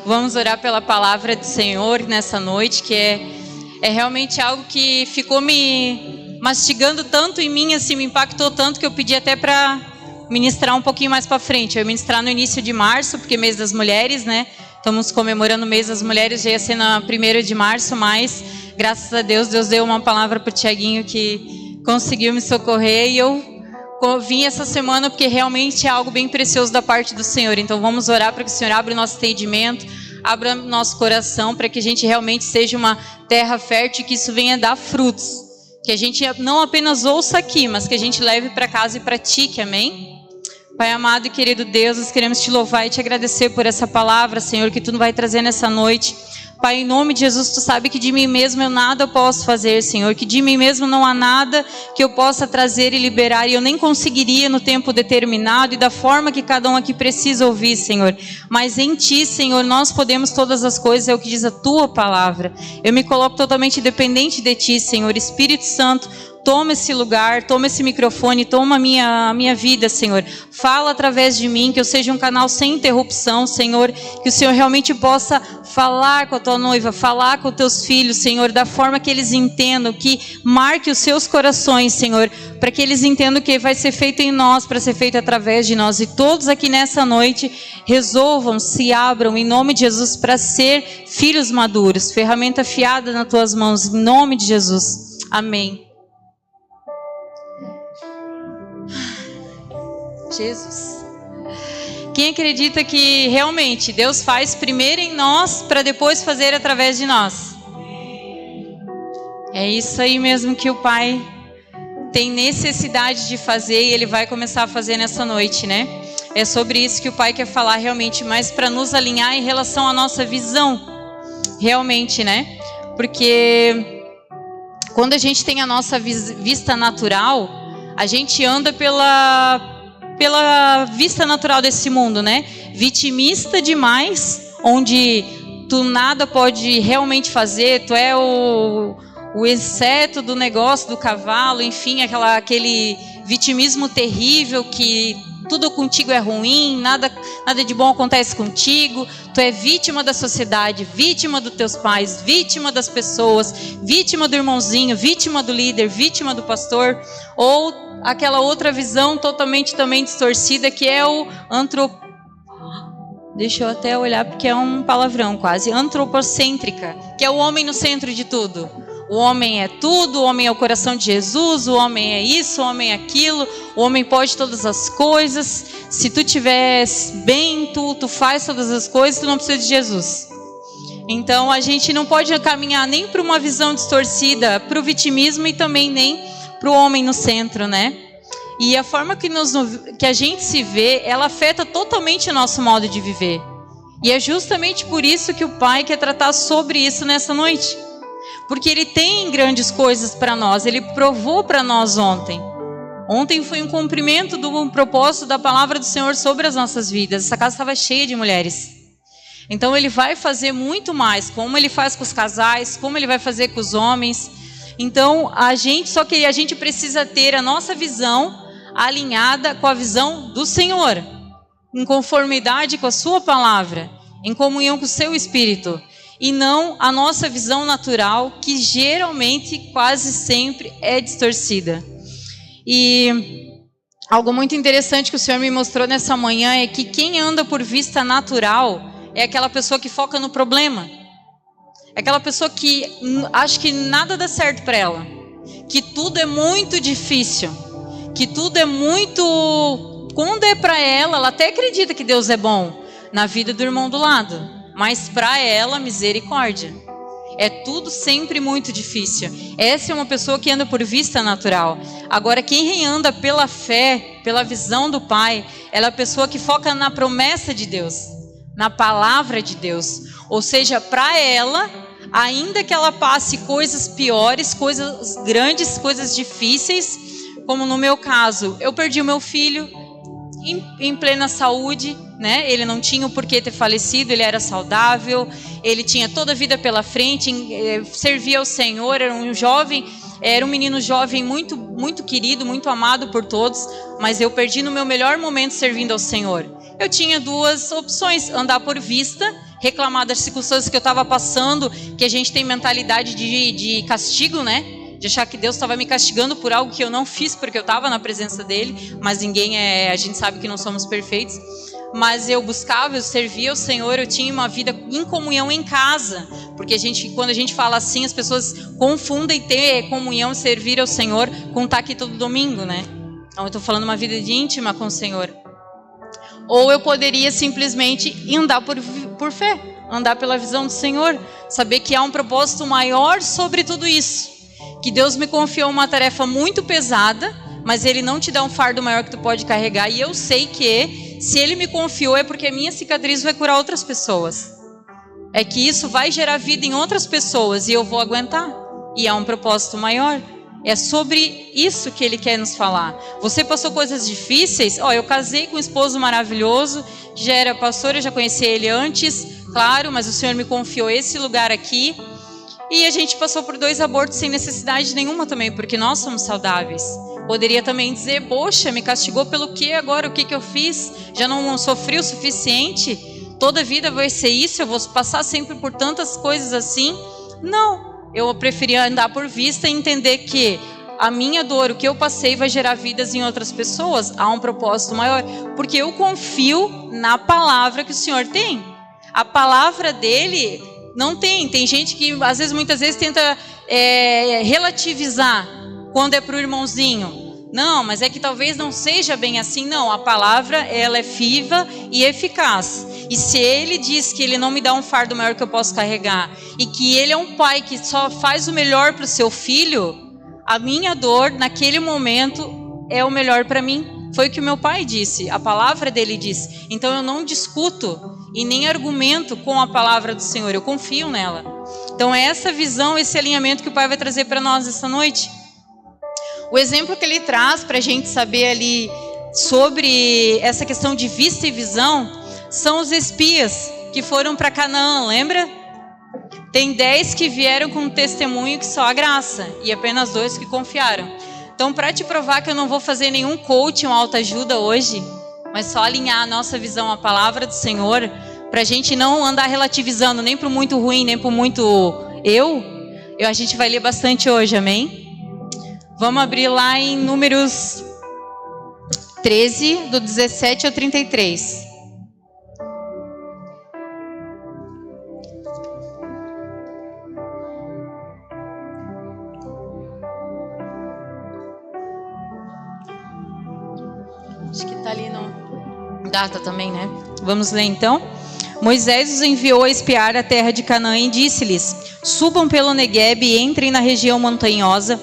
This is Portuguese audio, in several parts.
Vamos orar pela palavra do Senhor nessa noite, que é realmente algo que ficou me mastigando tanto em mim, assim, me impactou tanto que eu pedi até para ministrar um pouquinho mais para frente. Eu ia ministrar no início de março, porque é mês das mulheres, né? Estamos comemorando o mês das mulheres, já ia ser na 1º de março, mas graças a Deus, Deus deu uma palavra para o Tiaguinho que conseguiu me socorrer e eu vim essa semana porque realmente é algo bem precioso da parte do Senhor. Então vamos orar para que o Senhor abra o nosso entendimento, abra o nosso coração, para que a gente realmente seja uma terra fértil e que isso venha dar frutos. Que a gente não apenas ouça aqui, mas que a gente leve para casa e pratique, amém? Pai amado e querido Deus, nós queremos te louvar e te agradecer por essa palavra, Senhor, que tu vai trazer nessa noite. Pai, em nome de Jesus, tu sabe que de mim mesmo eu nada posso fazer, Senhor, que de mim mesmo não há nada que eu possa trazer e liberar, e eu nem conseguiria no tempo determinado e da forma que cada um aqui precisa ouvir, Senhor. Mas em ti, Senhor, nós podemos todas as coisas, é o que diz a tua palavra. Eu me coloco totalmente dependente de ti, Senhor. Espírito Santo, toma esse lugar, toma esse microfone, toma a minha vida, Senhor. Fala através de mim, que eu seja um canal sem interrupção, Senhor. Que o Senhor realmente possa falar com a tua noiva, falar com os teus filhos, Senhor, da forma que eles entendam, que marque os seus corações, Senhor, para que eles entendam que vai ser feito em nós, para ser feito através de nós. E todos aqui nessa noite resolvam, se abram em nome de Jesus para ser filhos maduros, ferramenta afiada nas tuas mãos, em nome de Jesus. Amém. Jesus. Quem acredita que realmente Deus faz primeiro em nós para depois fazer através de nós? É isso aí mesmo que o Pai tem necessidade de fazer e Ele vai começar a fazer nessa noite, né? É sobre isso que o Pai quer falar realmente, mas para nos alinhar em relação à nossa visão, realmente, né? Porque quando a gente tem a nossa vista natural, a gente anda pela vista natural desse mundo, né? Vitimista demais, onde tu nada pode realmente fazer, tu é o exceto do negócio do cavalo, enfim, aquele vitimismo terrível que tudo contigo é ruim, nada de bom acontece contigo, tu é vítima da sociedade, vítima dos teus pais, vítima das pessoas, vítima do irmãozinho, vítima do líder, vítima do pastor, ou aquela outra visão totalmente também distorcida que é o deixa eu até olhar porque é um palavrão quase, antropocêntrica, que é o homem no centro de tudo. O homem é tudo, o homem é o coração de Jesus, o homem é isso, o homem é aquilo, o homem pode todas as coisas, se tu estiveres bem, tu faz todas as coisas, tu não precisa de Jesus. Então a gente não pode caminhar nem para uma visão distorcida, para o vitimismo e também nem para o homem no centro, né? E a forma que a gente se vê, ela afeta totalmente o nosso modo de viver. E é justamente por isso que o Pai quer tratar sobre isso nessa noite. Porque Ele tem grandes coisas para nós, Ele provou para nós ontem. Ontem foi um cumprimento do propósito da palavra do Senhor sobre as nossas vidas. Essa casa estava cheia de mulheres. Então Ele vai fazer muito mais, como Ele faz com os casais, como Ele vai fazer com os homens. Então a gente precisa ter a nossa visão alinhada com a visão do Senhor, em conformidade com a sua palavra, em comunhão com o seu Espírito. E não a nossa visão natural, que geralmente, quase sempre, é distorcida. E algo muito interessante que o Senhor me mostrou nessa manhã é que quem anda por vista natural é aquela pessoa que foca no problema. É aquela pessoa que acha que nada dá certo para ela. Que tudo é muito difícil. Que tudo é muito... Quando é para ela até acredita que Deus é bom na vida do irmão do lado. Mas para ela, misericórdia. É tudo sempre muito difícil. Essa é uma pessoa que anda por vista natural. Agora, quem anda pela fé, pela visão do Pai, ela é a pessoa que foca na promessa de Deus, na palavra de Deus. Ou seja, para ela, ainda que ela passe coisas piores, coisas grandes, coisas difíceis, como no meu caso, eu perdi o meu filho em plena saúde, né? Ele não tinha o porquê ter falecido, ele era saudável, ele tinha toda a vida pela frente, servia ao Senhor, era um menino jovem muito, muito querido, muito amado por todos, mas eu perdi no meu melhor momento servindo ao Senhor. eu tinha duas opções: andar por vista, reclamar das circunstâncias que eu estava passando, que a gente tem mentalidade de castigo, né? De achar que Deus estava me castigando por algo que eu não fiz, porque eu estava na presença dele, mas a gente sabe que não somos perfeitos. Mas eu buscava, eu servia ao Senhor, eu tinha uma vida em comunhão em casa, porque quando a gente fala assim, as pessoas confundem ter comunhão, servir ao Senhor, com estar aqui todo domingo, né? Então eu estou falando uma vida de íntima com o Senhor. Ou eu poderia simplesmente andar por fé, andar pela visão do Senhor, saber que há um propósito maior sobre tudo isso, que Deus me confiou uma tarefa muito pesada, mas Ele não te dá um fardo maior que tu pode carregar, e eu sei que se Ele me confiou é porque a minha cicatriz vai curar outras pessoas, é que isso vai gerar vida em outras pessoas e eu vou aguentar, e há um propósito maior. É sobre isso que Ele quer nos falar. Você passou coisas difíceis? Eu casei com um esposo maravilhoso, que já era pastor, eu já conhecia ele antes, claro, mas o Senhor me confiou esse lugar aqui. E a gente passou por 2 abortos sem necessidade nenhuma também, porque nós somos saudáveis. Poderia também dizer, poxa, me castigou pelo quê agora? O que eu fiz? Já não sofri o suficiente? Toda vida vai ser isso? Eu vou passar sempre por tantas coisas assim? Não. Eu preferia andar por vista e entender que a minha dor, o que eu passei, vai gerar vidas em outras pessoas. Há um propósito maior, porque eu confio na palavra que o Senhor tem. A palavra dele não tem. Tem gente que, muitas vezes, tenta relativizar quando é para o irmãozinho. Não, mas é que talvez não seja bem assim. Não, a palavra, ela é viva e eficaz. E se Ele diz que Ele não me dá um fardo maior que eu posso carregar, e que Ele é um pai que só faz o melhor para o seu filho, a minha dor naquele momento é o melhor para mim. Foi o que o meu pai disse, a palavra dele disse. Então eu não discuto e nem argumento com a palavra do Senhor, eu confio nela. Então é essa visão, esse alinhamento que o Pai vai trazer para nós esta noite. O exemplo que ele traz para a gente saber ali sobre essa questão de vista e visão são os espias que foram para Canaã, lembra? Tem 10 que vieram com um testemunho que só a graça, e apenas 2 que confiaram. Então, para te provar que eu não vou fazer nenhum coaching ou autoajuda hoje, mas só alinhar a nossa visão à palavra do Senhor, para a gente não andar relativizando nem para o muito ruim, nem para o muito a gente vai ler bastante hoje, amém? Vamos abrir lá em Números 13, do 17 ao 33. Acho que está ali no data também, né? Vamos ler então. Moisés os enviou a espiar a terra de Canaã e disse-lhes: subam pelo Neguebe e entrem na região montanhosa.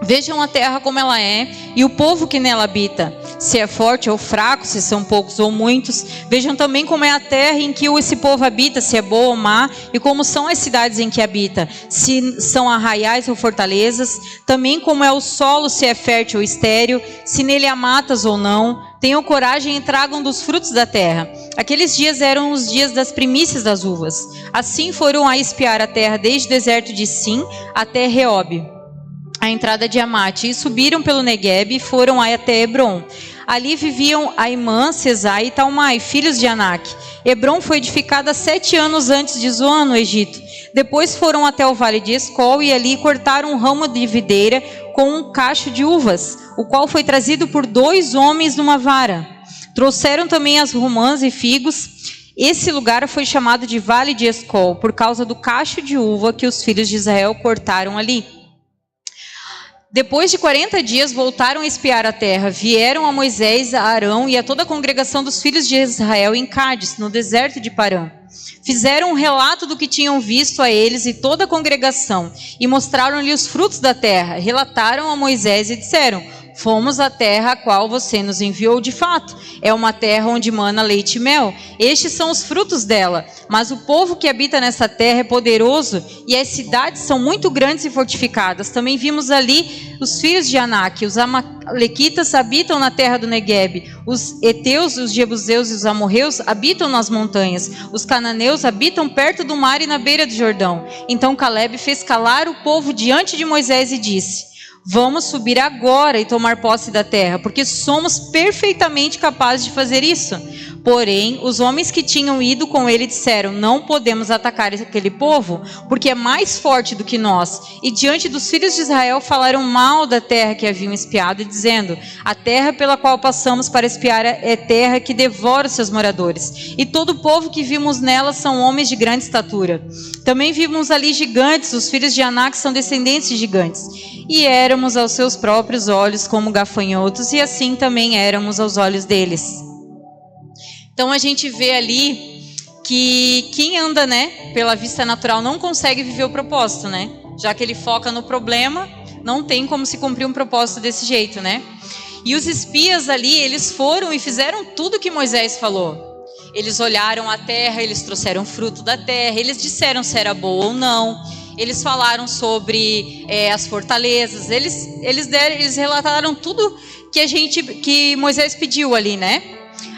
Vejam a terra como ela é e o povo que nela habita, se é forte ou fraco, se são poucos ou muitos. Vejam também como é a terra em que esse povo habita, se é boa ou má, e como são as cidades em que habita, se são arraiais ou fortalezas. Também como é o solo, se é fértil ou estéril, se nele há matas ou não. Tenham coragem e tragam dos frutos da terra. Aqueles dias eram os dias das primícias das uvas. Assim foram a espiar a terra desde o deserto de Sim até Reob, a entrada de Amate, e subiram pelo Neguebe e foram até Hebron. Ali viviam Aimã, Sesai e Talmai, filhos de Anak. Hebron foi edificada 7 anos antes de Zoan, no Egito. Depois foram até o vale de Escol e ali cortaram um ramo de videira com um cacho de uvas, o qual foi trazido por 2 homens numa vara. Trouxeram também as romãs e figos. Esse lugar foi chamado de Vale de Escol, por causa do cacho de uva que os filhos de Israel cortaram ali. Depois de 40 dias voltaram a espiar a terra. Vieram a Moisés, a Arão e a toda a congregação dos filhos de Israel em Cádiz, no deserto de Parã. Fizeram um relato do que tinham visto a eles e toda a congregação, e mostraram-lhe os frutos da terra. Relataram a Moisés e disseram: fomos à terra a qual você nos enviou de fato. É uma terra onde mana leite e mel. Estes são os frutos dela. Mas o povo que habita nessa terra é poderoso e as cidades são muito grandes e fortificadas. Também vimos ali os filhos de Anak. Os amalequitas habitam na terra do Neguebe. Os heteus, os jebuseus e os amorreus habitam nas montanhas. Os cananeus habitam perto do mar e na beira do Jordão. Então Calebe fez calar o povo diante de Moisés e disse: vamos subir agora e tomar posse da terra, porque somos perfeitamente capazes de fazer isso. Porém, os homens que tinham ido com ele disseram: não podemos atacar aquele povo, porque é mais forte do que nós. E diante dos filhos de Israel falaram mal da terra que haviam espiado, dizendo: a terra pela qual passamos para espiar é terra que devora os seus moradores. E todo o povo que vimos nela são homens de grande estatura. Também vimos ali gigantes, os filhos de Anak são descendentes de gigantes. E éramos aos seus próprios olhos como gafanhotos, e assim também éramos aos olhos deles. Então a gente vê ali que quem anda, pela vista natural não consegue viver o propósito, já que ele foca no problema, não tem como se cumprir um propósito desse jeito, E os espias ali, eles foram e fizeram tudo que Moisés falou. Eles olharam a terra, eles trouxeram fruto da terra, eles disseram se era boa ou não, eles falaram sobre as fortalezas, eles relataram tudo que Moisés pediu ali,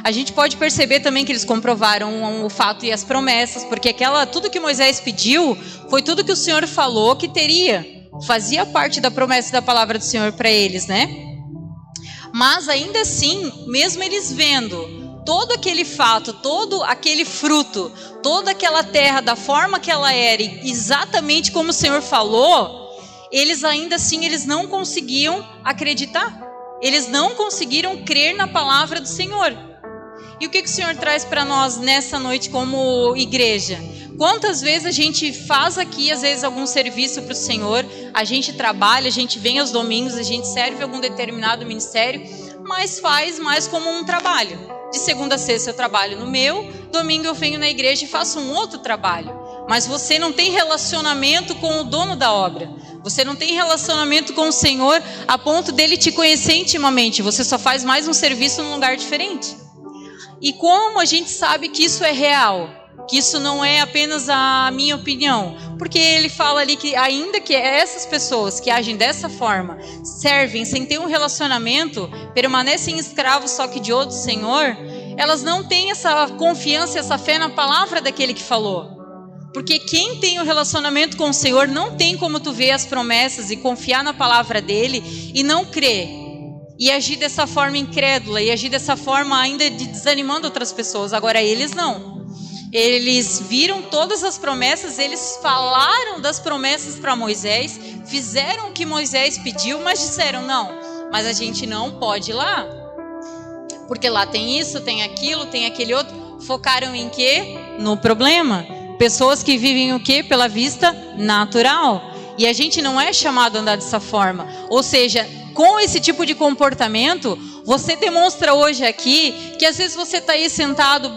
A gente pode perceber também que eles comprovaram o fato e as promessas, porque tudo que Moisés pediu foi tudo que o Senhor falou que teria. Fazia parte da promessa da palavra do Senhor para eles, Mas ainda assim, mesmo eles vendo todo aquele fato, todo aquele fruto, toda aquela terra da forma que ela era, exatamente como o Senhor falou, eles ainda assim não conseguiam acreditar. Eles não conseguiram crer na palavra do Senhor. E o que o Senhor traz para nós nessa noite como igreja? Quantas vezes a gente faz aqui, às vezes, algum serviço para o Senhor, a gente trabalha, a gente vem aos domingos, a gente serve algum determinado ministério, mas faz mais como um trabalho. De segunda a sexta eu trabalho no meu, domingo eu venho na igreja e faço um outro trabalho. Mas você não tem relacionamento com o dono da obra. Você não tem relacionamento com o Senhor a ponto dele te conhecer intimamente. Você só faz mais um serviço num lugar diferente. E como a gente sabe que isso é real? Que isso não é apenas a minha opinião? Porque ele fala ali que ainda que essas pessoas que agem dessa forma, servem sem ter um relacionamento, permanecem escravos só que de outro Senhor, elas não têm essa confiança, essa fé na palavra daquele que falou. Porque quem tem um relacionamento com o Senhor não tem como tu ver as promessas e confiar na palavra dele e não crer. E agir dessa forma incrédula, e agir dessa forma ainda desanimando outras pessoas. Agora eles não. Eles viram todas as promessas, eles falaram das promessas para Moisés, fizeram o que Moisés pediu, mas disseram: não, mas a gente não pode ir lá. Porque lá tem isso, tem aquilo, tem aquele outro. Focaram em quê? No problema. Pessoas que vivem o quê? Pela vista natural. E a gente não é chamado a andar dessa forma. Ou seja, com esse tipo de comportamento, você demonstra hoje aqui que às vezes você está aí sentado,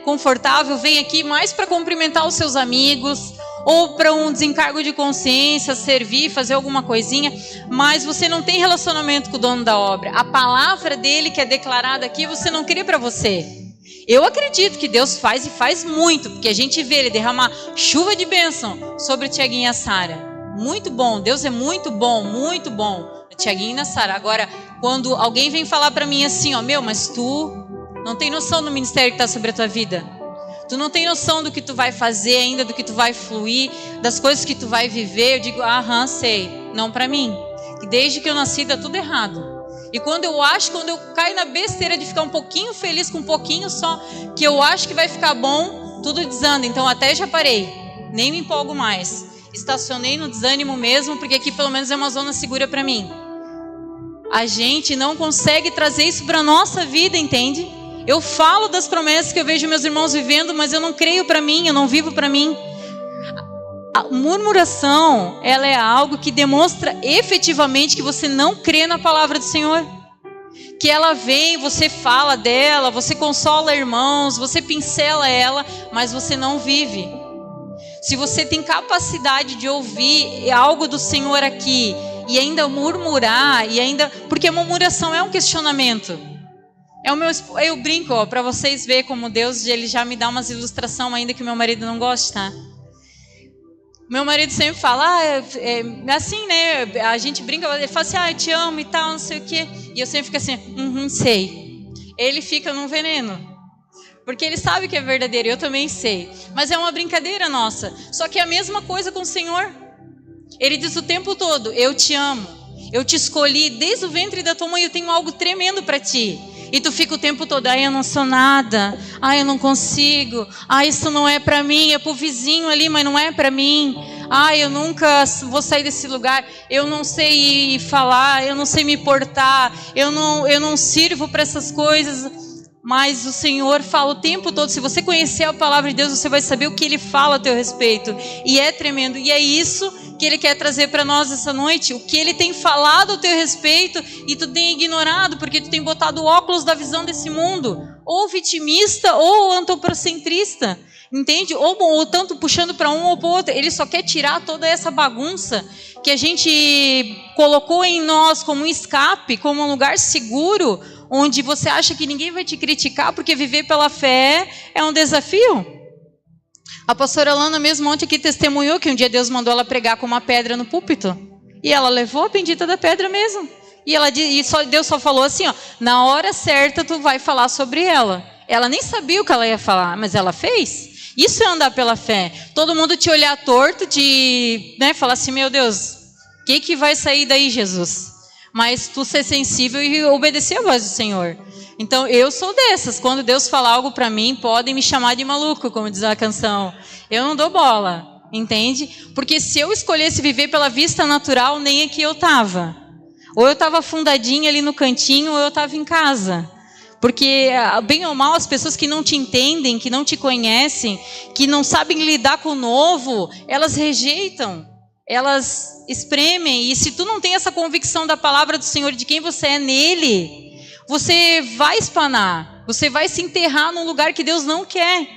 confortável, vem aqui mais para cumprimentar os seus amigos, ou para um desencargo de consciência, servir, fazer alguma coisinha, mas você não tem relacionamento com o dono da obra. A palavra dele que é declarada aqui, você não crê para você. Eu acredito que Deus faz e faz muito, porque a gente vê ele derramar chuva de bênção sobre o Tiaguinho e a Sara. Muito bom, Deus é muito bom, Tiaguinho e a Sara. Agora, quando alguém vem falar para mim assim, mas tu não tem noção do ministério que está sobre a tua vida. Tu não tem noção do que tu vai fazer ainda, do que tu vai fluir, das coisas que tu vai viver. Eu digo, sei, não para mim. Desde que eu nasci dá tudo errado. E quando eu caio na besteira de ficar um pouquinho feliz com um pouquinho só, que eu acho que vai ficar bom, tudo desanda. Então até já parei, nem me empolgo mais. Estacionei no desânimo mesmo, porque aqui pelo menos é uma zona segura para mim. A gente não consegue trazer isso para a nossa vida, entende? Eu falo das promessas que eu vejo meus irmãos vivendo, mas eu não creio para mim, eu não vivo para mim. A murmuração, ela é algo que demonstra efetivamente que você não crê na palavra do Senhor. Que ela vem, você fala dela, você consola irmãos, você pincela ela, mas você não vive. Se você tem capacidade de ouvir algo do Senhor aqui e ainda murmurar, porque a murmuração é um questionamento. Eu brinco, para vocês verem como Deus ele já me dá umas ilustrações ainda que meu marido não gosta, tá? Meu marido sempre fala, assim, a gente brinca, ele fala assim, eu te amo e tal, não sei o quê. E eu sempre fico assim, sei. Ele fica num veneno. Porque ele sabe que é verdadeiro, eu também sei. Mas é uma brincadeira nossa. Só que é a mesma coisa com o Senhor. Ele diz o tempo todo, eu te amo. Eu te escolhi desde o ventre da tua mãe, eu tenho algo tremendo para ti. E tu fica o tempo todo, eu não sou nada, eu não consigo, isso não é para mim, é pro vizinho ali, mas não é para mim. Eu nunca vou sair desse lugar, eu não sei falar, eu não sei me portar, eu não sirvo para essas coisas. Mas o Senhor fala o tempo todo. Se você conhecer a palavra de Deus, você vai saber o que Ele fala a teu respeito. E é tremendo. E é isso que Ele quer trazer para nós essa noite. O que Ele tem falado a teu respeito e tu tem ignorado, porque tu tem botado o óculos da visão desse mundo. Ou vitimista, ou antropocentrista. Entende? Ou tanto puxando para um ou para o outro. Ele só quer tirar toda essa bagunça que a gente colocou em nós como um escape, como um lugar seguro, onde você acha que ninguém vai te criticar, porque viver pela fé é um desafio. A pastora Alana mesmo ontem aqui testemunhou que um dia Deus mandou ela pregar com uma pedra no púlpito. E ela levou a bendita da pedra mesmo. Deus só falou assim, na hora certa tu vai falar sobre ela. Ela nem sabia o que ela ia falar, mas ela fez. Isso é andar pela fé. Todo mundo te olhar torto, falar assim, meu Deus, o que vai sair daí, Jesus? Mas tu ser sensível e obedecer a voz do Senhor. Então eu sou dessas. Quando Deus fala algo para mim, podem me chamar de maluco, como diz a canção. Eu não dou bola, entende? Porque se eu escolhesse viver pela vista natural, nem aqui eu estava. Ou eu estava afundadinha ali no cantinho, ou eu estava em casa. Porque, bem ou mal, as pessoas que não te entendem, que não te conhecem, que não sabem lidar com o novo, elas rejeitam. Elas espremem, e se tu não tem essa convicção da palavra do Senhor, de quem você é nele, você vai espanar, você vai se enterrar num lugar que Deus não quer.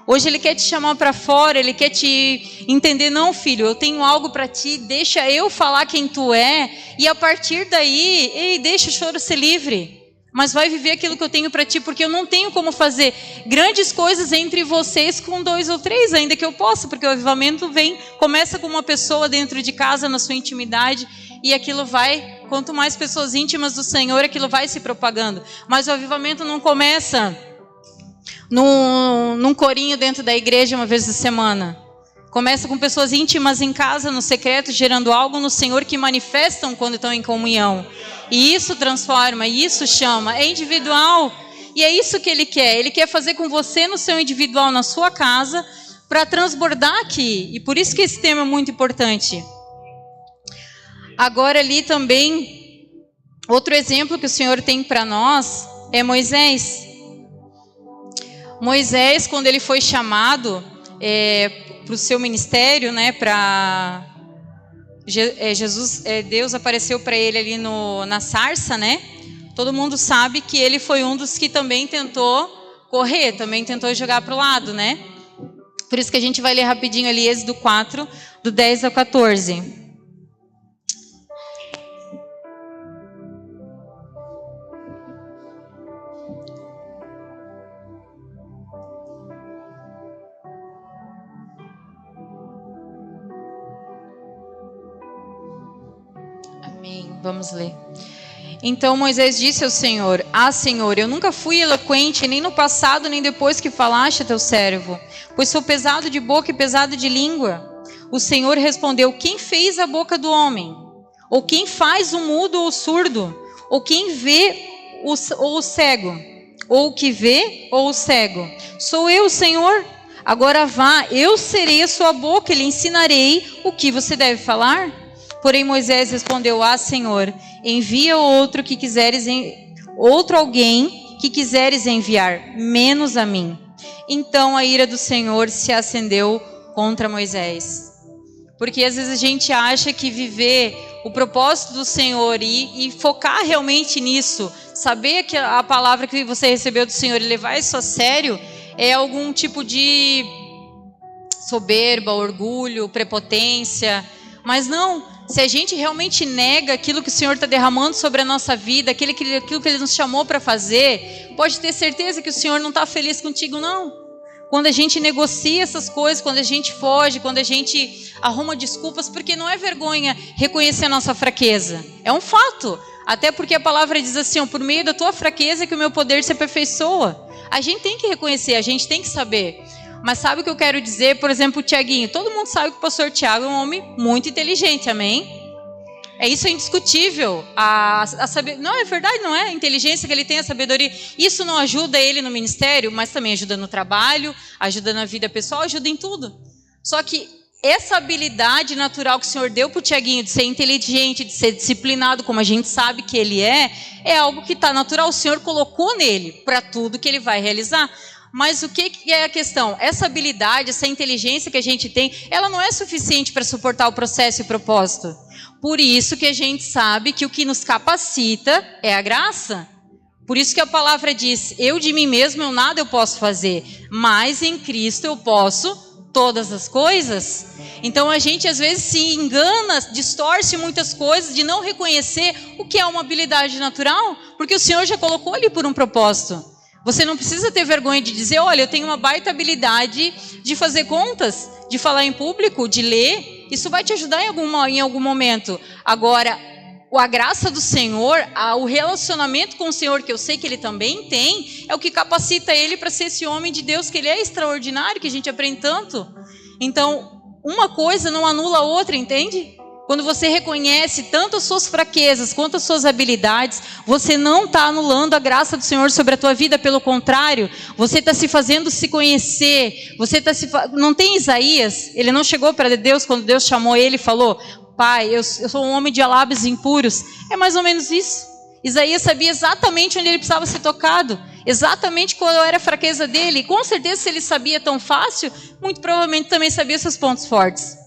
Hoje Ele quer te chamar para fora, Ele quer te entender, não filho, eu tenho algo para ti, deixa eu falar quem tu é, e a partir daí, deixa o choro ser livre. Mas vai viver aquilo que eu tenho para ti, porque eu não tenho como fazer grandes coisas entre vocês com 2 ou 3, ainda que eu possa, porque o avivamento começa com uma pessoa dentro de casa, na sua intimidade, e aquilo vai, quanto mais pessoas íntimas do Senhor, aquilo vai se propagando. Mas o avivamento não começa num corinho dentro da igreja uma vez por semana. Começa com pessoas íntimas em casa, no secreto, gerando algo no Senhor que manifestam quando estão em comunhão. E isso transforma, isso chama, é individual. E é isso que Ele quer. Ele quer fazer com você no seu individual, na sua casa, para transbordar aqui. E por isso que esse tema é muito importante. Agora ali também, outro exemplo que o Senhor tem para nós é Moisés. Moisés, quando ele foi chamado para o seu ministério, Deus apareceu para ele ali na sarça, Todo mundo sabe que ele foi um dos que também tentou correr, também tentou jogar para o lado, Por isso que a gente vai ler rapidinho ali Êxodo 4, do 10 ao 14. Vamos ler. Então Moisés disse ao Senhor: Senhor, eu nunca fui eloquente, nem no passado, nem depois que falaste a teu servo, pois sou pesado de boca e pesado de língua. O Senhor respondeu: quem fez a boca do homem? Ou quem faz o mudo ou o surdo? Ou quem vê ou o cego? Ou o que vê ou o cego? Sou eu, Senhor. Agora vá, eu serei a sua boca e lhe ensinarei o que você deve falar. Porém Moisés respondeu: Senhor, envia outro alguém que quiseres enviar, menos a mim. Então a ira do Senhor se acendeu contra Moisés. Porque às vezes a gente acha que viver o propósito do Senhor e focar realmente nisso, saber que a palavra que você recebeu do Senhor e levar isso a sério, é algum tipo de soberba, orgulho, prepotência. Mas não. Se a gente realmente nega aquilo que o Senhor está derramando sobre a nossa vida, aquilo que Ele nos chamou para fazer, pode ter certeza que o Senhor não está feliz contigo, não. Quando a gente negocia essas coisas, quando a gente foge, quando a gente arruma desculpas, porque não é vergonha reconhecer a nossa fraqueza. É um fato. Até porque a palavra diz assim, por meio da tua fraqueza que o meu poder se aperfeiçoa. A gente tem que reconhecer, a gente tem que saber. Mas sabe o que eu quero dizer? Por exemplo, o Tiaguinho. Todo mundo sabe que o pastor Tiago é um homem muito inteligente, amém? Isso é indiscutível. Não, é verdade, não é? A inteligência que ele tem, a sabedoria. Isso não ajuda ele no ministério, mas também ajuda no trabalho, ajuda na vida pessoal, ajuda em tudo. Só que essa habilidade natural que o Senhor deu para o Tiaguinho, de ser inteligente, de ser disciplinado, como a gente sabe que ele é algo que está natural. O Senhor colocou nele para tudo que ele vai realizar. Mas o que é a questão? Essa habilidade, essa inteligência que a gente tem, ela não é suficiente para suportar o processo e o propósito. Por isso que a gente sabe que o que nos capacita é a graça. Por isso que a palavra diz, eu de mim mesmo nada eu posso fazer, mas em Cristo eu posso todas as coisas. Então a gente às vezes se engana, distorce muitas coisas de não reconhecer o que é uma habilidade natural, porque o Senhor já colocou ali por um propósito. Você não precisa ter vergonha de dizer, olha, eu tenho uma baita habilidade de fazer contas, de falar em público, de ler. Isso vai te ajudar em algum momento. Agora, a graça do Senhor, o relacionamento com o Senhor, que eu sei que ele também tem, é o que capacita ele para ser esse homem de Deus, que ele é extraordinário, que a gente aprende tanto. Então, uma coisa não anula a outra, entende? Quando você reconhece tanto as suas fraquezas quanto as suas habilidades, você não está anulando a graça do Senhor sobre a tua vida, pelo contrário, você está se fazendo se conhecer, não tem Isaías, ele não chegou para Deus quando Deus chamou ele e falou, Pai, eu sou um homem de lábios impuros, é mais ou menos isso. Isaías sabia exatamente onde ele precisava ser tocado, exatamente qual era a fraqueza dele, e com certeza se ele sabia tão fácil, muito provavelmente também sabia seus pontos fortes.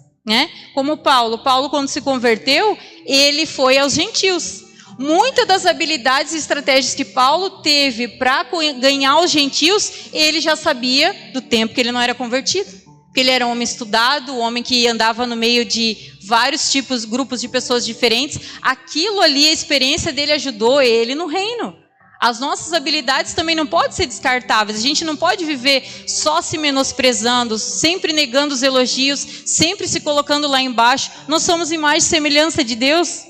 Como Paulo quando se converteu, ele foi aos gentios. Muitas das habilidades e estratégias que Paulo teve para ganhar os gentios, ele já sabia do tempo que ele não era convertido. Porque ele era um homem estudado, um homem que andava no meio de vários grupos de pessoas diferentes. Aquilo ali, a experiência dele ajudou ele no reino. As nossas habilidades também não podem ser descartáveis. A gente não pode viver só se menosprezando, sempre negando os elogios, sempre se colocando lá embaixo. Nós somos imagem e semelhança de Deus.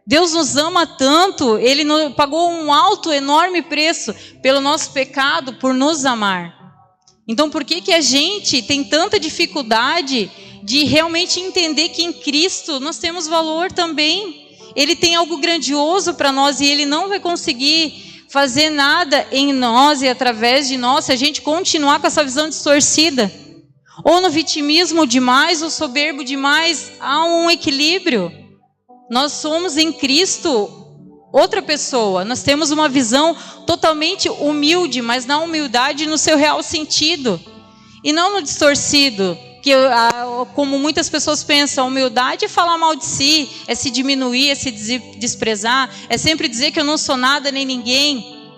Deus nos ama tanto, Ele pagou um alto, enorme preço pelo nosso pecado, por nos amar. Então por que a gente tem tanta dificuldade de realmente entender que em Cristo nós temos valor também? Ele tem algo grandioso para nós e Ele não vai conseguir fazer nada em nós e através de nós se a gente continuar com essa visão distorcida. Ou no vitimismo demais, ou soberbo demais. Há um equilíbrio. Nós somos em Cristo outra pessoa. Nós temos uma visão totalmente humilde, mas na humildade no seu real sentido. E não no distorcido. Que, como muitas pessoas pensam, a humildade é falar mal de si, é se diminuir, é se desprezar, é sempre dizer que eu não sou nada nem ninguém.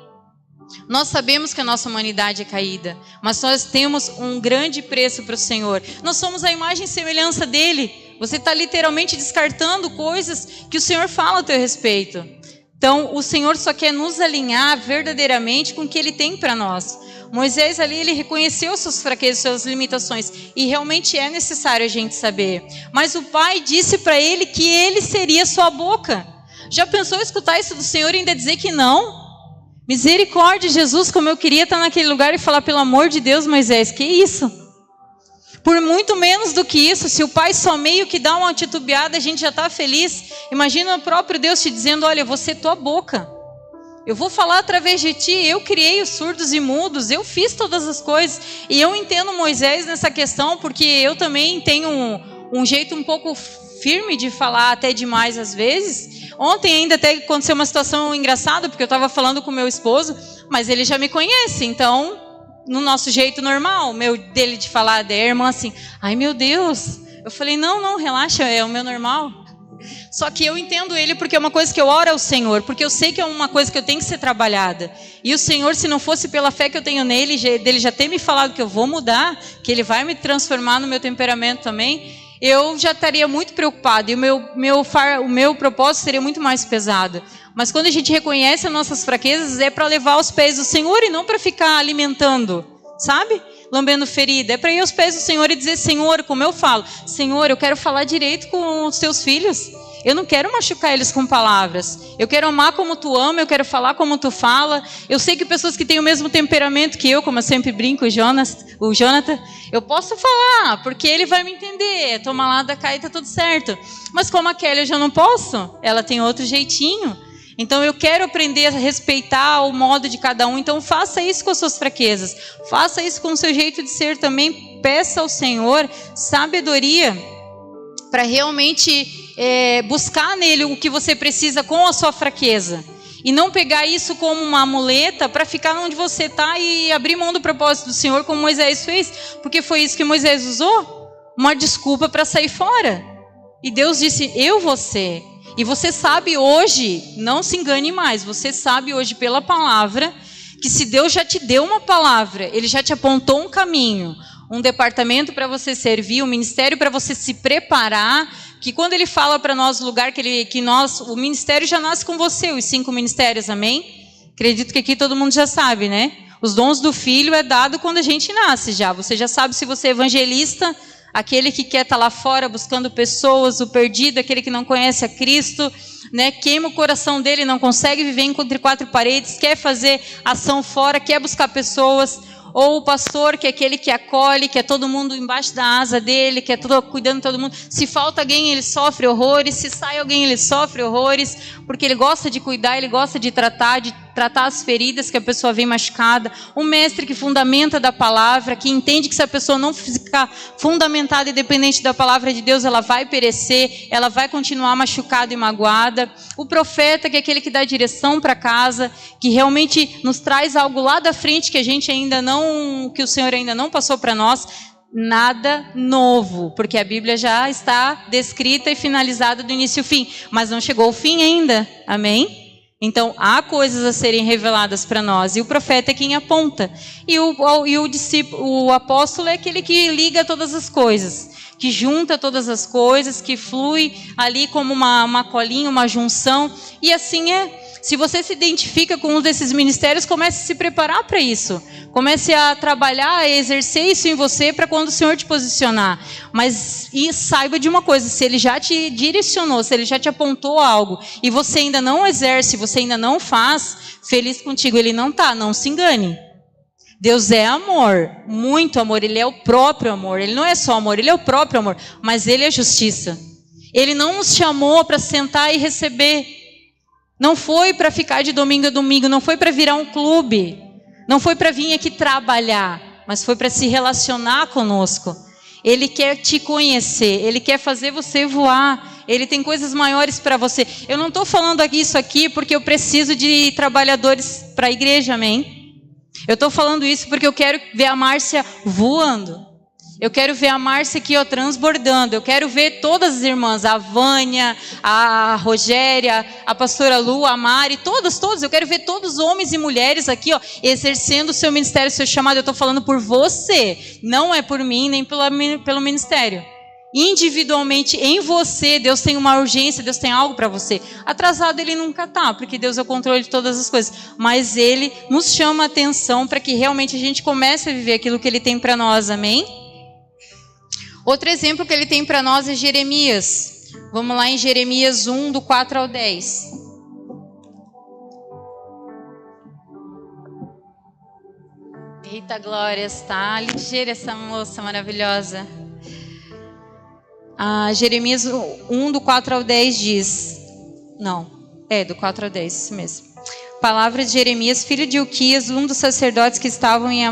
Nós sabemos que a nossa humanidade é caída, mas nós temos um grande preço para o Senhor. Nós somos a imagem e semelhança dele. Você está literalmente descartando coisas que o Senhor fala a teu respeito. Então, o Senhor só quer nos alinhar verdadeiramente com o que Ele tem para nós. Moisés ali, ele reconheceu suas fraquezas, suas limitações. E realmente é necessário a gente saber. Mas o Pai disse para ele que ele seria sua boca. Já pensou escutar isso do Senhor e ainda dizer que não? Misericórdia, Jesus, como eu queria estar naquele lugar e falar, pelo amor de Deus, Moisés, que isso? Por muito menos do que isso, se o Pai só meio que dá uma titubeada, a gente já está feliz. Imagina o próprio Deus te dizendo, olha, eu vou ser tua boca. Eu vou falar através de ti, eu criei os surdos e mudos, eu fiz todas as coisas. E eu entendo Moisés nessa questão, porque eu também tenho um jeito um pouco firme de falar, até demais às vezes. Ontem ainda até aconteceu uma situação engraçada, porque eu estava falando com meu esposo, mas ele já me conhece, então, no nosso jeito normal, dele de falar da irmã assim, ai meu Deus. Eu falei, não, relaxa, é o meu normal. Só que eu entendo ele porque é uma coisa que eu oro ao Senhor, porque eu sei que é uma coisa que eu tenho que ser trabalhada. E o Senhor, se não fosse pela fé que eu tenho nele, dele já ter me falado que eu vou mudar, que ele vai me transformar no meu temperamento também, eu já estaria muito preocupado e o meu propósito seria muito mais pesado. Mas quando a gente reconhece as nossas fraquezas, é para levar aos pés do Senhor e não para ficar alimentando, sabe? Lambendo ferida. É para ir aos pés do Senhor e dizer, Senhor, como eu falo, Senhor, eu quero falar direito com os teus filhos. Eu não quero machucar eles com palavras. Eu quero amar como tu ama, eu quero falar como tu fala. Eu sei que pessoas que têm o mesmo temperamento que eu, como eu sempre brinco, o Jonathan, eu posso falar, porque ele vai me entender. Toma lá da cá e tá tudo certo. Mas como a Kelly eu já não posso, ela tem outro jeitinho. Então eu quero aprender a respeitar o modo de cada um. Então faça isso com as suas fraquezas. Faça isso com o seu jeito de ser também. Peça ao Senhor sabedoria para realmente buscar nele o que você precisa com a sua fraqueza. E não pegar isso como uma muleta para ficar onde você está e abrir mão do propósito do Senhor, como Moisés fez. Porque foi isso que Moisés usou. Uma desculpa para sair fora. E Deus disse, eu vou ser. E você sabe hoje, não se engane mais, você sabe hoje pela palavra, que se Deus já te deu uma palavra, Ele já te apontou um caminho, um departamento para você servir, um ministério para você se preparar, que quando Ele fala para nós o lugar o ministério já nasce com você, os 5 ministérios, amém? Acredito que aqui todo mundo já sabe, né? Os dons do filho é dado quando a gente nasce já, você já sabe se você é evangelista, aquele que quer estar lá fora buscando pessoas, o perdido, aquele que não conhece a Cristo, né? Queima o coração dele, não consegue viver entre 4 paredes, quer fazer ação fora, quer buscar pessoas. Ou o pastor, que é aquele que acolhe, que é todo mundo embaixo da asa dele, que é cuidando de todo mundo. Se falta alguém, ele sofre horrores. Se sai alguém, ele sofre horrores. Porque ele gosta de cuidar, ele gosta de tratar as feridas que a pessoa vem machucada. O mestre que fundamenta da palavra, que entende que se a pessoa não ficar fundamentada e dependente da palavra de Deus, ela vai perecer, ela vai continuar machucada e magoada. O profeta, que é aquele que dá direção para casa, que realmente nos traz algo lá da frente que a gente ainda não, que o Senhor ainda não passou para nós. Nada novo, porque a Bíblia já está descrita e finalizada do início ao fim, mas não chegou ao fim ainda, amém? Então, há coisas a serem reveladas para nós, e o profeta é quem aponta, e o apóstolo é aquele que liga todas as coisas, que junta todas as coisas, que flui ali como uma colinha, uma junção, e assim é. Se você se identifica com um desses ministérios, comece a se preparar para isso. Comece a trabalhar, a exercer isso em você para quando o Senhor te posicionar. E saiba de uma coisa, se Ele já te direcionou, se Ele já te apontou algo, e você ainda não exerce, você ainda não faz, feliz contigo, Ele não está, não se engane. Deus é amor, muito amor, Ele é o próprio amor. Ele não é só amor, Ele é o próprio amor, mas Ele é justiça. Ele não nos chamou para sentar e receber. Não foi para ficar de domingo a domingo, não foi para virar um clube, não foi para vir aqui trabalhar, mas foi para se relacionar conosco. Ele quer te conhecer, Ele quer fazer você voar, Ele tem coisas maiores para você. Eu não estou falando isso aqui porque eu preciso de trabalhadores para a igreja, amém? Eu estou falando isso porque eu quero ver a Márcia voando. Eu quero ver a Márcia aqui, ó, transbordando. Eu quero ver todas as irmãs, a Vânia, a Rogéria, a pastora Lu, a Mari, todas. Eu quero ver todos os homens e mulheres aqui, ó, exercendo o seu ministério, o seu chamado. Eu estou falando por você, não é por mim, nem pelo ministério. Individualmente, em você, Deus tem uma urgência, Deus tem algo para você. Atrasado Ele nunca está, porque Deus é o controle de todas as coisas. Mas Ele nos chama a atenção para que realmente a gente comece a viver aquilo que Ele tem para nós, amém? Outro exemplo que Ele tem para nós é Jeremias. Vamos lá em Jeremias 1, do 4 ao 10. Eita glória, está ligeira essa moça maravilhosa. Jeremias 1, do 4 ao 10 diz... do 4 ao 10, isso mesmo. Palavra de Jeremias, filho de Ilquias, um dos sacerdotes que estavam em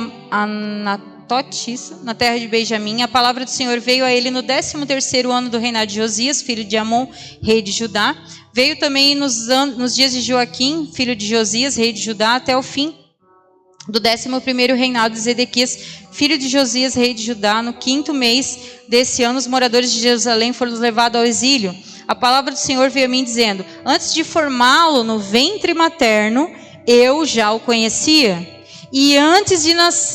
na terra de Benjamim. A palavra do Senhor veio a ele no 13º ano do reinado de Josias, filho de Amon, rei de Judá. Veio também nos dias de Joaquim, filho de Josias, rei de Judá, até o fim do 11º reinado de Zedequias, filho de Josias, rei de Judá. No 5º mês desse ano, os moradores de Jerusalém foram levados ao exílio. A palavra do Senhor veio a mim dizendo: antes de formá-lo no ventre materno, eu já o conhecia. E antes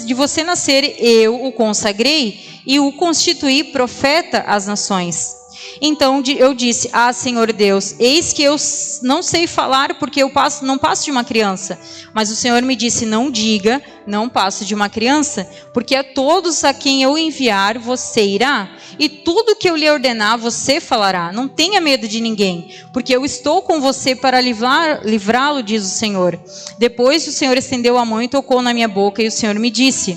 de você nascer, eu o consagrei e o constituí profeta às nações. Então eu disse: ah, Senhor Deus, eis que eu não sei falar porque eu não passo de uma criança. Mas o Senhor me disse: não diga, não passo de uma criança, porque a todos a quem eu enviar você irá, e tudo que eu lhe ordenar você falará. Não tenha medo de ninguém, porque eu estou com você para livrá-lo, diz o Senhor. Depois o Senhor estendeu a mão e tocou na minha boca, e o Senhor me disse: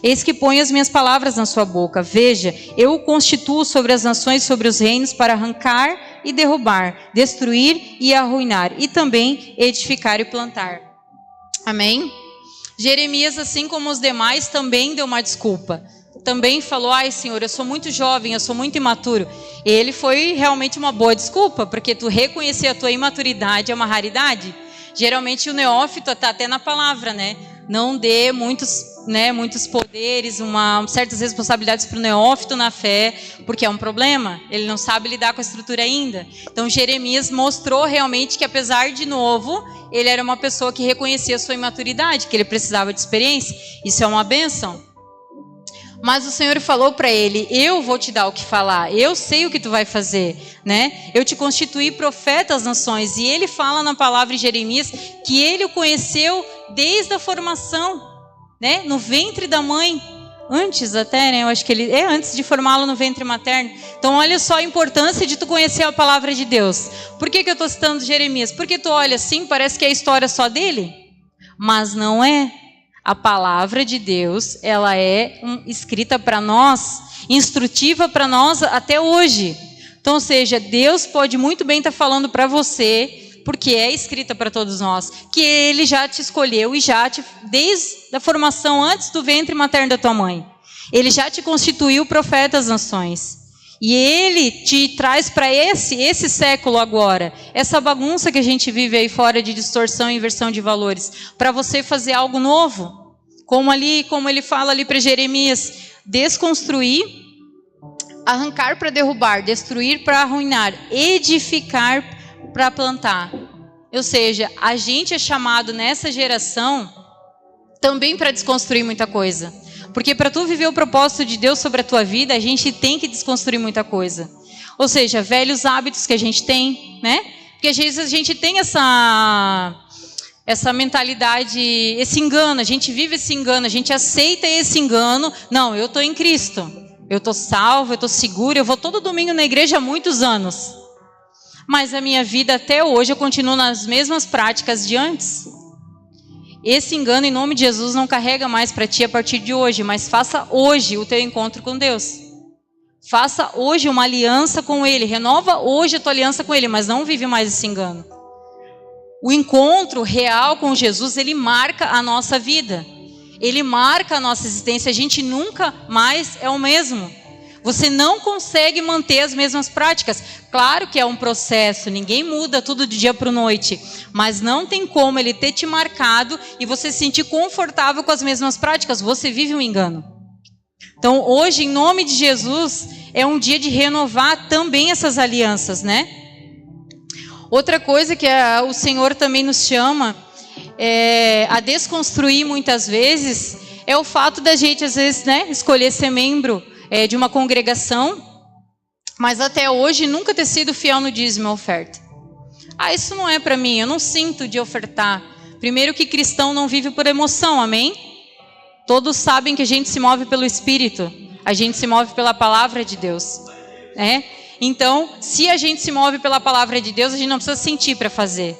eis que ponho as minhas palavras na sua boca. Veja, eu o constituo sobre as nações, sobre os reinos, para arrancar e derrubar, destruir e arruinar, e também edificar e plantar. Amém? Jeremias, assim como os demais, também deu uma desculpa. Também falou: ai, Senhor, eu sou muito jovem, eu sou muito imaturo. Ele foi realmente uma boa desculpa, porque tu reconhecer a tua imaturidade é uma raridade. Geralmente o neófito está até na palavra, né? Não dê muitos poderes, certas responsabilidades para o neófito na fé, porque é um problema. Ele não sabe lidar com a estrutura ainda. Então Jeremias mostrou realmente que, apesar de novo, ele era uma pessoa que reconhecia a sua imaturidade, que ele precisava de experiência. Isso é uma bênção. Mas o Senhor falou para ele: eu vou te dar o que falar, eu sei o que tu vai fazer, né? Eu te constituí profeta às nações. E ele fala na palavra de Jeremias que ele o conheceu desde a formação, né? No ventre da mãe, antes até, né? Eu acho que ele antes de formá-lo no ventre materno. Então olha só a importância de tu conhecer a palavra de Deus. Por que eu estou citando Jeremias? Porque tu olha assim, parece que é a história só dele, mas não é. A palavra de Deus, ela é escrita para nós, instrutiva para nós até hoje. Então, ou seja, Deus pode muito bem estar falando para você, porque é escrita para todos nós, que Ele já te escolheu e desde a formação, antes do ventre materno da tua mãe, Ele já te constituiu profeta às nações. E Ele te traz para esse século agora, essa bagunça que a gente vive aí fora de distorção e inversão de valores, para você fazer algo novo. Como ele fala ali para Jeremias: desconstruir, arrancar para derrubar, destruir para arruinar, edificar para plantar. Ou seja, a gente é chamado nessa geração também para desconstruir muita coisa. Porque para tu viver o propósito de Deus sobre a tua vida, a gente tem que desconstruir muita coisa. Ou seja, velhos hábitos que a gente tem, né? Porque às vezes a gente tem essa mentalidade, esse engano, a gente vive esse engano, a gente aceita esse engano. Não, eu estou em Cristo, eu estou salvo, eu estou seguro, eu vou todo domingo na igreja há muitos anos. Mas a minha vida até hoje eu continuo nas mesmas práticas de antes. Esse engano, em nome de Jesus, não carrega mais para ti a partir de hoje, mas faça hoje o teu encontro com Deus. Faça hoje uma aliança com Ele, renova hoje a tua aliança com Ele, mas não vive mais esse engano. O encontro real com Jesus, ele marca a nossa vida. Ele marca a nossa existência, a gente nunca mais é o mesmo. Você não consegue manter as mesmas práticas. Claro que é um processo, ninguém muda tudo de dia para a noite, mas não tem como ele ter te marcado e você se sentir confortável com as mesmas práticas. Você vive um engano. Então hoje, em nome de Jesus, é um dia de renovar também essas alianças, né? Outra coisa que o Senhor também nos chama a desconstruir muitas vezes é o fato da gente, às vezes, né, escolher ser membro de uma congregação, mas até hoje nunca ter sido fiel no dízimo e oferta. Ah, isso não é para mim, eu não sinto de ofertar. Primeiro que cristão não vive por emoção, amém? Todos sabem que a gente se move pelo Espírito, a gente se move pela palavra de Deus, né? Então, se a gente se move pela palavra de Deus, a gente não precisa sentir para fazer.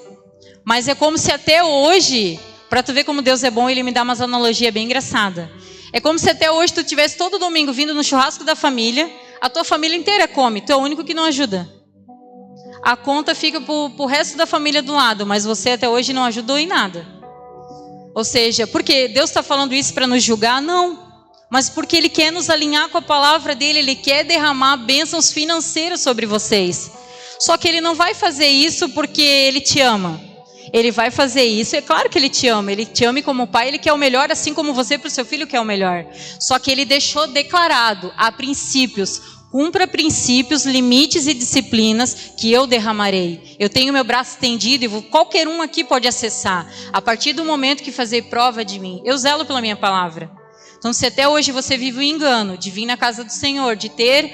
Mas é como se até hoje, para tu ver como Deus é bom, Ele me dá umas analogias bem engraçadas. É como se até hoje tu tivesse todo domingo vindo no churrasco da família, a tua família inteira come, tu é o único que não ajuda. A conta fica pro resto da família do lado, mas você até hoje não ajudou em nada. Ou seja, porque Deus está falando isso para nos julgar? Não. Mas porque Ele quer nos alinhar com a palavra dEle, Ele quer derramar bênçãos financeiras sobre vocês. Só que Ele não vai fazer isso porque Ele te ama. Ele vai fazer isso, é claro que Ele te ama como pai, Ele quer o melhor, assim como você para o seu filho quer o melhor. Só que Ele deixou declarado, há princípios, cumpra princípios, limites e disciplinas que eu derramarei. Eu tenho meu braço estendido e qualquer um aqui pode acessar. A partir do momento que fazer prova de mim, eu zelo pela minha palavra. Então, se até hoje você vive o engano de vir na casa do Senhor, de ter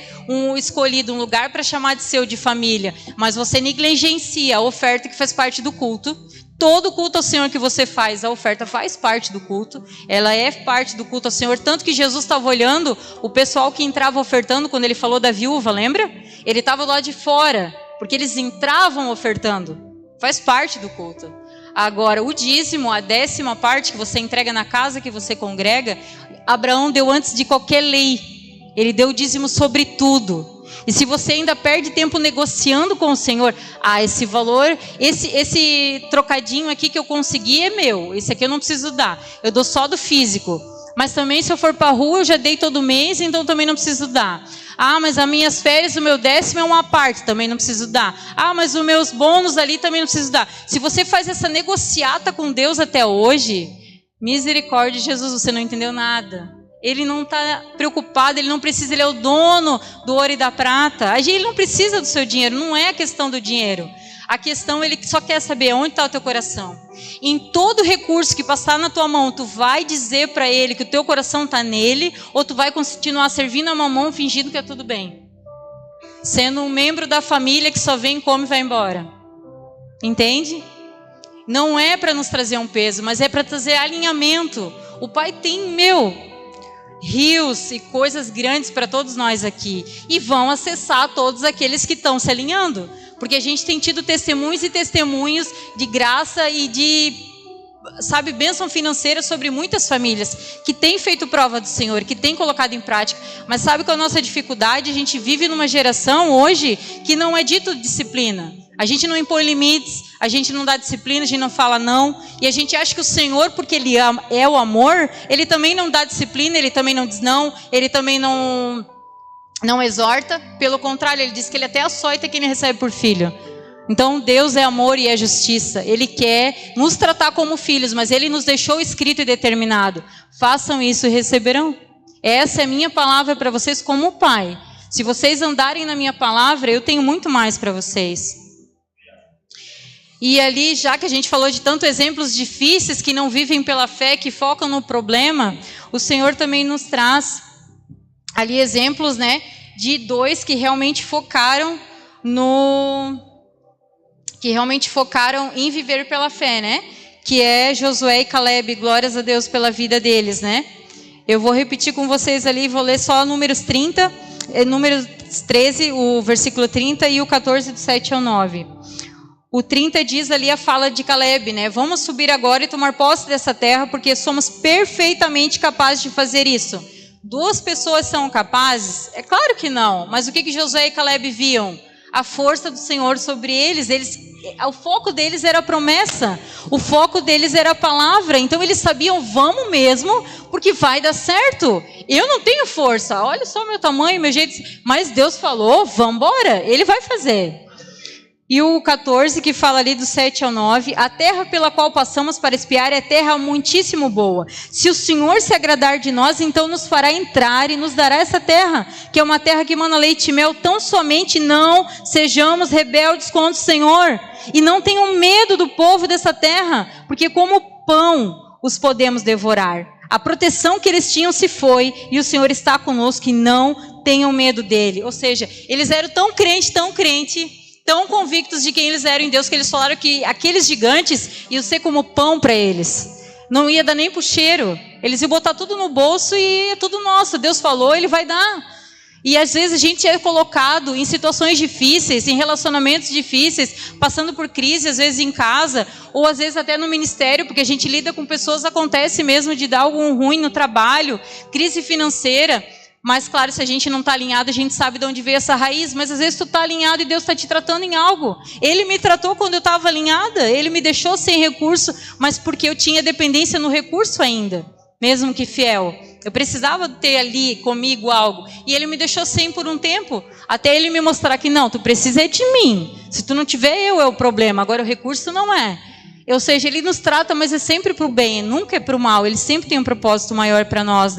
escolhido um lugar para chamar de seu, de família, mas você negligencia a oferta que faz parte do culto, todo culto ao Senhor que você faz, a oferta faz parte do culto, ela é parte do culto ao Senhor, tanto que Jesus estava olhando o pessoal que entrava ofertando, quando ele falou da viúva, lembra? Ele estava lá de fora, porque eles entravam ofertando, faz parte do culto. Agora, o dízimo, a 10ª parte que você entrega na casa que você congrega, Abraão deu antes de qualquer lei, ele deu o dízimo sobre tudo. E se você ainda perde tempo negociando com o Senhor, esse valor, esse trocadinho aqui que eu consegui é meu, esse aqui eu não preciso dar, eu dou só do físico. Mas também se eu for para a rua eu já dei todo mês, então também não preciso dar. Mas as minhas férias, o meu 10º é uma parte, também não preciso dar. Mas os meus bônus ali também não preciso dar. Se você faz essa negociata com Deus até hoje, misericórdia de Jesus, você não entendeu nada. Ele não está preocupado, ele não precisa, ele é o dono do ouro e da prata. Ele não precisa do seu dinheiro, não é a questão do dinheiro. A questão, ele só quer saber onde está o teu coração. Em todo recurso que passar na tua mão, tu vai dizer para ele que o teu coração está nele, ou tu vai continuar servindo a mamão fingindo que é tudo bem. Sendo um membro da família que só vem, come e vai embora. Entende? Não é para nos trazer um peso, mas é para trazer alinhamento. O Pai tem, rios e coisas grandes para todos nós aqui. E vão acessar todos aqueles que estão se alinhando. Porque a gente tem tido testemunhos e testemunhos de graça e de, bênção financeira sobre muitas famílias que têm feito prova do Senhor, que têm colocado em prática. Mas sabe qual é a nossa dificuldade? A gente vive numa geração hoje que não é dito disciplina. A gente não impõe limites, a gente não dá disciplina, a gente não fala não. E a gente acha que o Senhor, porque Ele é o amor, Ele também não dá disciplina, Ele também não diz não, Ele também não exorta. Pelo contrário, Ele diz que Ele até açoita quem Ele recebe por filho. Então Deus é amor e é justiça. Ele quer nos tratar como filhos, mas Ele nos deixou escrito e determinado: façam isso e receberão. Essa é a minha palavra para vocês como pai. Se vocês andarem na minha palavra, eu tenho muito mais para vocês. E ali, já que a gente falou de tantos exemplos difíceis que não vivem pela fé, que focam no problema, o Senhor também nos traz ali exemplos, de 2 que realmente focaram em viver pela fé, que é Josué e Caleb. Glórias a Deus pela vida deles, Eu vou repetir com vocês ali, vou ler só Números 13, o versículo 30 e o 14 do 7 ao 9. O 30 diz ali a fala de Caleb, Vamos subir agora e tomar posse dessa terra, porque somos perfeitamente capazes de fazer isso. 2 pessoas são capazes? É claro que não. Mas o que Josué e Caleb viam? A força do Senhor sobre eles. O foco deles era a promessa. O foco deles era a palavra. Então eles sabiam, vamos mesmo, porque vai dar certo. Eu não tenho força. Olha só o meu tamanho, meu jeito. Mas Deus falou, vamos embora. Ele vai fazer. E o 14, que fala ali do 7 ao 9, a terra pela qual passamos para espiar é terra muitíssimo boa. Se o Senhor se agradar de nós, então nos fará entrar e nos dará essa terra, que é uma terra que mana leite e mel. Tão somente não sejamos rebeldes contra o Senhor, e não tenham medo do povo dessa terra, porque como pão os podemos devorar. A proteção que eles tinham se foi, e o Senhor está conosco, e não tenham medo dele. Ou seja, eles eram tão crente, tão convictos de quem eles eram em Deus, que eles falaram que aqueles gigantes iam ser como pão para eles. Não ia dar nem pro cheiro. Eles iam botar tudo no bolso e é tudo nosso. Deus falou, Ele vai dar. E às vezes a gente é colocado em situações difíceis, em relacionamentos difíceis, passando por crise, às vezes em casa, ou às vezes até no ministério, porque a gente lida com pessoas, acontece mesmo de dar algo ruim no trabalho, crise financeira. Mas claro, se a gente não está alinhado, a gente sabe de onde veio essa raiz. Mas às vezes tu está alinhado e Deus está te tratando em algo. Ele me tratou quando eu estava alinhada. Ele me deixou sem recurso, mas porque eu tinha dependência no recurso ainda. Mesmo que fiel. Eu precisava ter ali comigo algo. E Ele me deixou sem por um tempo. Até Ele me mostrar que não, tu precisa de mim. Se tu não tiver, eu é o problema. Agora o recurso não é. Ou seja, Ele nos trata, mas é sempre para o bem. Nunca é para o mal. Ele sempre tem um propósito maior para nós,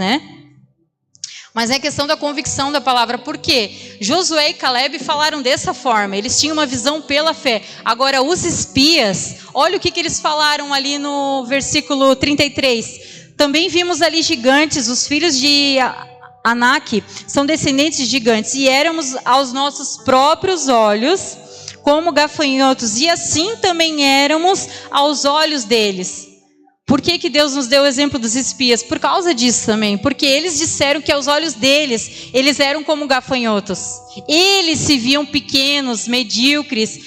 Mas é questão da convicção da palavra. Por quê? Josué e Caleb falaram dessa forma. Eles tinham uma visão pela fé. Agora, os espias, olha o que eles falaram ali no versículo 33. Também vimos ali gigantes, os filhos de Anak são descendentes de gigantes, e éramos aos nossos próprios olhos como gafanhotos, e assim também éramos aos olhos deles. Por que Deus nos deu o exemplo dos espias? Por causa disso também, porque eles disseram que aos olhos deles, eles eram como gafanhotos. Eles se viam pequenos, medíocres,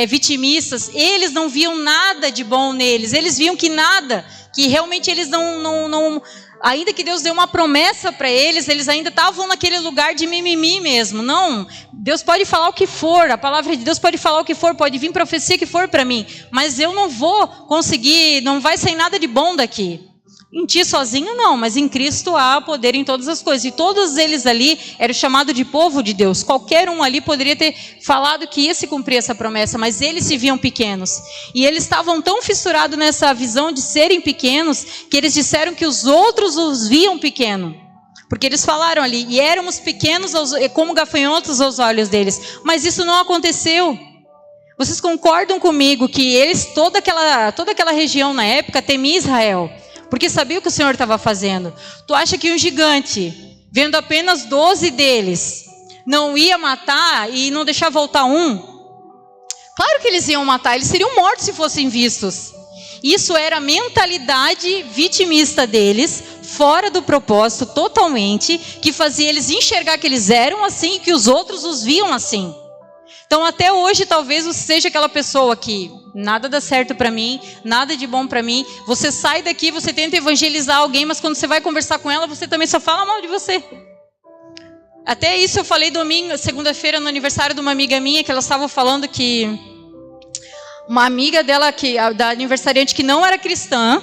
vitimistas, eles não viam nada de bom neles, eles viam que nada, que realmente eles não ainda que Deus deu uma promessa para eles, eles ainda estavam naquele lugar de mimimi mesmo. Não, Deus pode falar o que for, a palavra de Deus pode falar o que for, pode vir profecia que for para mim, mas eu não vou conseguir, não vai sair nada de bom daqui. Em ti sozinho não, mas em Cristo há poder em todas as coisas. E todos eles ali eram chamados de povo de Deus. Qualquer um ali poderia ter falado que ia se cumprir essa promessa, mas eles se viam pequenos. E eles estavam tão fissurados nessa visão de serem pequenos, que eles disseram que os outros os viam pequeno. Porque eles falaram ali, e éramos pequenos como gafanhotos aos olhos deles. Mas isso não aconteceu. Vocês concordam comigo que eles, toda aquela região na época, temia Israel? Porque sabia o que o Senhor estava fazendo. Tu acha que um gigante, vendo apenas 12 deles, não ia matar e não deixar voltar um? Claro que eles iam matar, eles seriam mortos se fossem vistos. Isso era a mentalidade vitimista deles, fora do propósito totalmente, que fazia eles enxergar que eles eram assim e que os outros os viam assim. Então até hoje talvez você seja aquela pessoa que nada dá certo para mim, nada de bom para mim. Você sai daqui, você tenta evangelizar alguém, mas quando você vai conversar com ela, você também só fala mal de você. Até isso eu falei domingo, segunda-feira, no aniversário de uma amiga minha, que ela estava falando que uma amiga dela, da aniversariante que não era cristã,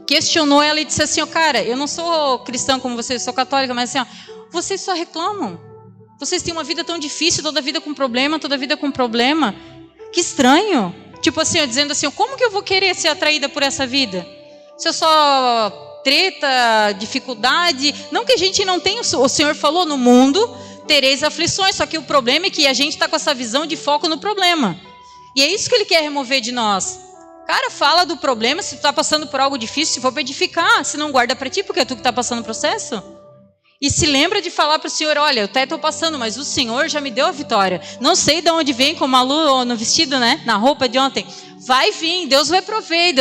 questionou ela e disse assim, cara, eu não sou cristã como você, eu sou católica, mas assim, vocês só reclamam. Vocês têm uma vida tão difícil, toda vida com problema, toda vida com problema. Que estranho. Tipo assim, dizendo assim, como que eu vou querer ser atraída por essa vida? Se eu só treta, dificuldade. Não que a gente não tenha, o Senhor falou, no mundo tereis aflições. Só que o problema é que a gente está com essa visão de foco no problema. E é isso que Ele quer remover de nós. Cara, fala do problema, se tu está passando por algo difícil, se for para edificar, se não guarda para ti, porque é tu que está passando o processo. E se lembra de falar para o Senhor, olha, eu até estou passando, mas o Senhor já me deu a vitória. Não sei de onde vem, como a Lu no vestido, né? Na roupa de ontem. Vai vir, Deus vai prover,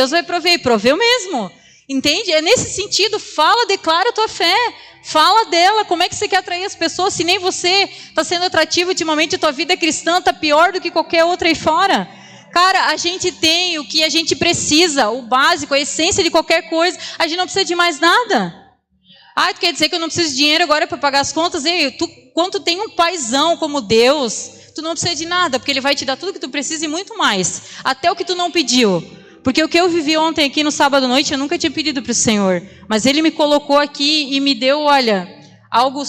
e proveu mesmo. Entende? É nesse sentido, fala, declara a tua fé. Fala dela, como é que você quer atrair as pessoas, se nem você está sendo atrativo ultimamente, a tua vida cristã está pior do que qualquer outra aí fora. Cara, a gente tem o que a gente precisa, o básico, a essência de qualquer coisa, a gente não precisa de mais nada. Tu quer dizer que eu não preciso de dinheiro agora para pagar as contas? Quando tu tem um paizão como Deus, tu não precisa de nada, porque Ele vai te dar tudo que tu precisa e muito mais. Até o que tu não pediu. Porque o que eu vivi ontem aqui no sábado à noite, eu nunca tinha pedido para o Senhor. Mas Ele me colocou aqui e me deu, olha, algo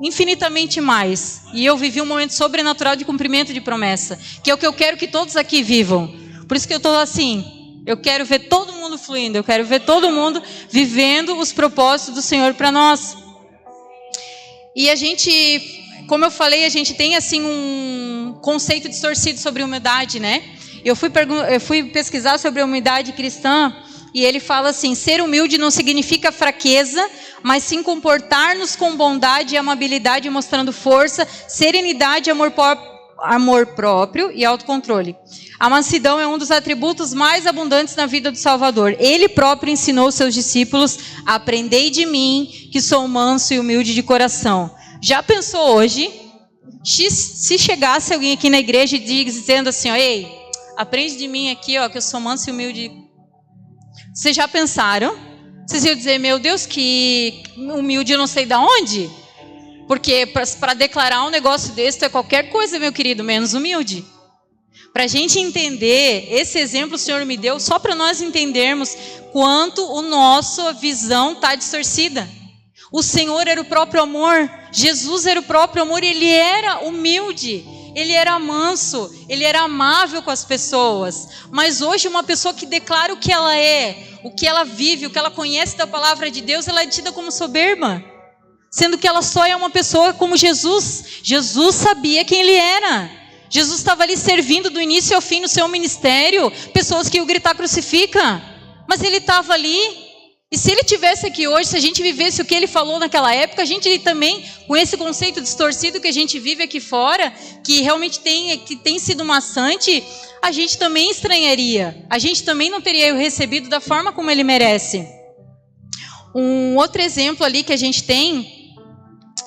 infinitamente mais. E eu vivi um momento sobrenatural de cumprimento de promessa. Que é o que eu quero que todos aqui vivam. Por isso que eu estou assim... Eu quero ver todo mundo fluindo, eu quero ver todo mundo vivendo os propósitos do Senhor para nós. E a gente, como eu falei, a gente tem assim um conceito distorcido sobre humildade, né? Eu fui pesquisar sobre a humildade cristã e ele fala assim, ser humilde não significa fraqueza, mas sim comportar-nos com bondade e amabilidade, mostrando força, serenidade, amor próprio e autocontrole. A mansidão é um dos atributos mais abundantes na vida do Salvador. Ele próprio ensinou seus discípulos, aprendei de mim, que sou manso e humilde de coração. Já pensou hoje, se chegasse alguém aqui na igreja dizendo assim, ei, aprende de mim aqui, que eu sou manso e humilde. Vocês já pensaram? Vocês iam dizer, meu Deus, que humilde eu não sei de onde? Porque para declarar um negócio desse é qualquer coisa, meu querido, menos humilde. Para a gente entender, esse exemplo o Senhor me deu só para nós entendermos quanto a nossa visão está distorcida. O Senhor era o próprio amor, Jesus era o próprio amor, Ele era humilde, Ele era manso, Ele era amável com as pessoas. Mas hoje uma pessoa que declara o que ela é, o que ela vive, o que ela conhece da palavra de Deus, ela é tida como soberba. Sendo que ela só é uma pessoa como Jesus. Jesus sabia quem Ele era. Jesus estava ali servindo do início ao fim no seu ministério. Pessoas que iam gritar crucifica. Mas Ele estava ali. E se ele tivesse aqui hoje, se a gente vivesse o que ele falou naquela época, a gente também, com esse conceito distorcido que a gente vive aqui fora, que realmente tem sido maçante, a gente também estranharia. A gente também não teria recebido da forma como ele merece. Um outro exemplo ali que a gente tem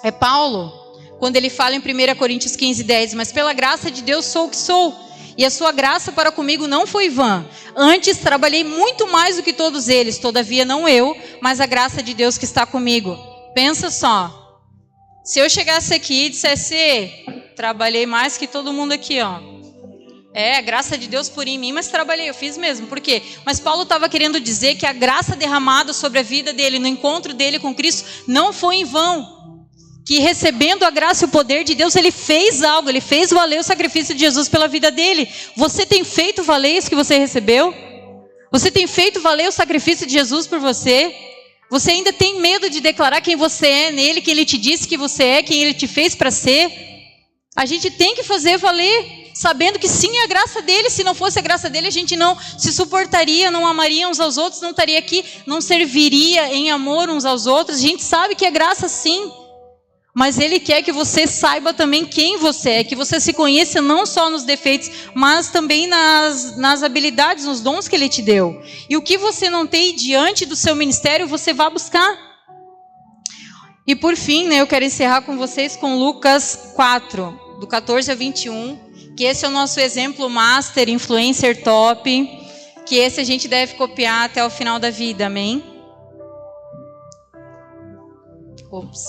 é Paulo, quando ele fala em 1 Coríntios 15:10, mas pela graça de Deus sou o que sou. E a sua graça para comigo não foi vã. Antes trabalhei muito mais do que todos eles. Todavia não eu, mas a graça de Deus que está comigo. Pensa só. Se eu chegasse aqui e dissesse, trabalhei mais que todo mundo aqui, ó. A graça de Deus por em mim, mas trabalhei, eu fiz mesmo. Por quê? Mas Paulo estava querendo dizer que a graça derramada sobre a vida dele, no encontro dele com Cristo, não foi em vão. Que recebendo a graça e o poder de Deus, ele fez algo, ele fez valer o sacrifício de Jesus pela vida dele. Você tem feito valer isso que você recebeu? Você tem feito valer o sacrifício de Jesus por você? Você ainda tem medo de declarar quem você é nele, quem ele te disse que você é, quem ele te fez para ser? A gente tem que fazer valer, sabendo que sim, é a graça dele. Se não fosse a graça dele, a gente não se suportaria, não amaria uns aos outros, não estaria aqui, não serviria em amor uns aos outros. A gente sabe que é graça sim. Mas ele quer que você saiba também quem você é, que você se conheça não só nos defeitos, mas também nas habilidades, nos dons que ele te deu. E o que você não tem diante do seu ministério, você vai buscar. E por fim, eu quero encerrar com vocês com Lucas 4, do 14 a 21, que esse é o nosso exemplo master, influencer top, que esse a gente deve copiar até o final da vida, amém? Ops.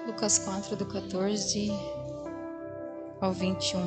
Lucas 4, do 14 ao 21.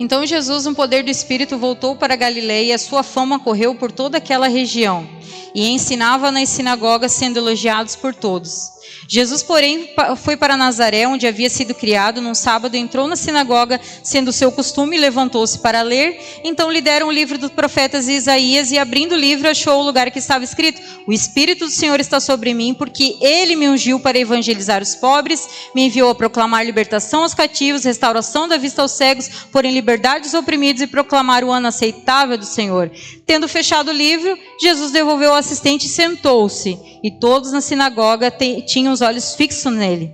Então Jesus, no poder do Espírito, voltou para a Galileia e a sua fama correu por toda aquela região. E ensinava nas sinagogas, sendo elogiados por todos. Jesus, porém, foi para Nazaré, onde havia sido criado. Num sábado entrou na sinagoga, sendo seu costume, e levantou-se para ler. Então lhe deram o livro dos profetas Isaías, e abrindo o livro achou o lugar que estava escrito: o Espírito do Senhor está sobre mim, porque ele me ungiu para evangelizar os pobres, me enviou a proclamar libertação aos cativos, restauração da vista aos cegos, pôr em liberdade os oprimidos e proclamar o ano aceitável do Senhor. Tendo fechado o livro, Jesus devolveu ao assistente e sentou-se. E todos na sinagoga tinham os olhos fixos nele.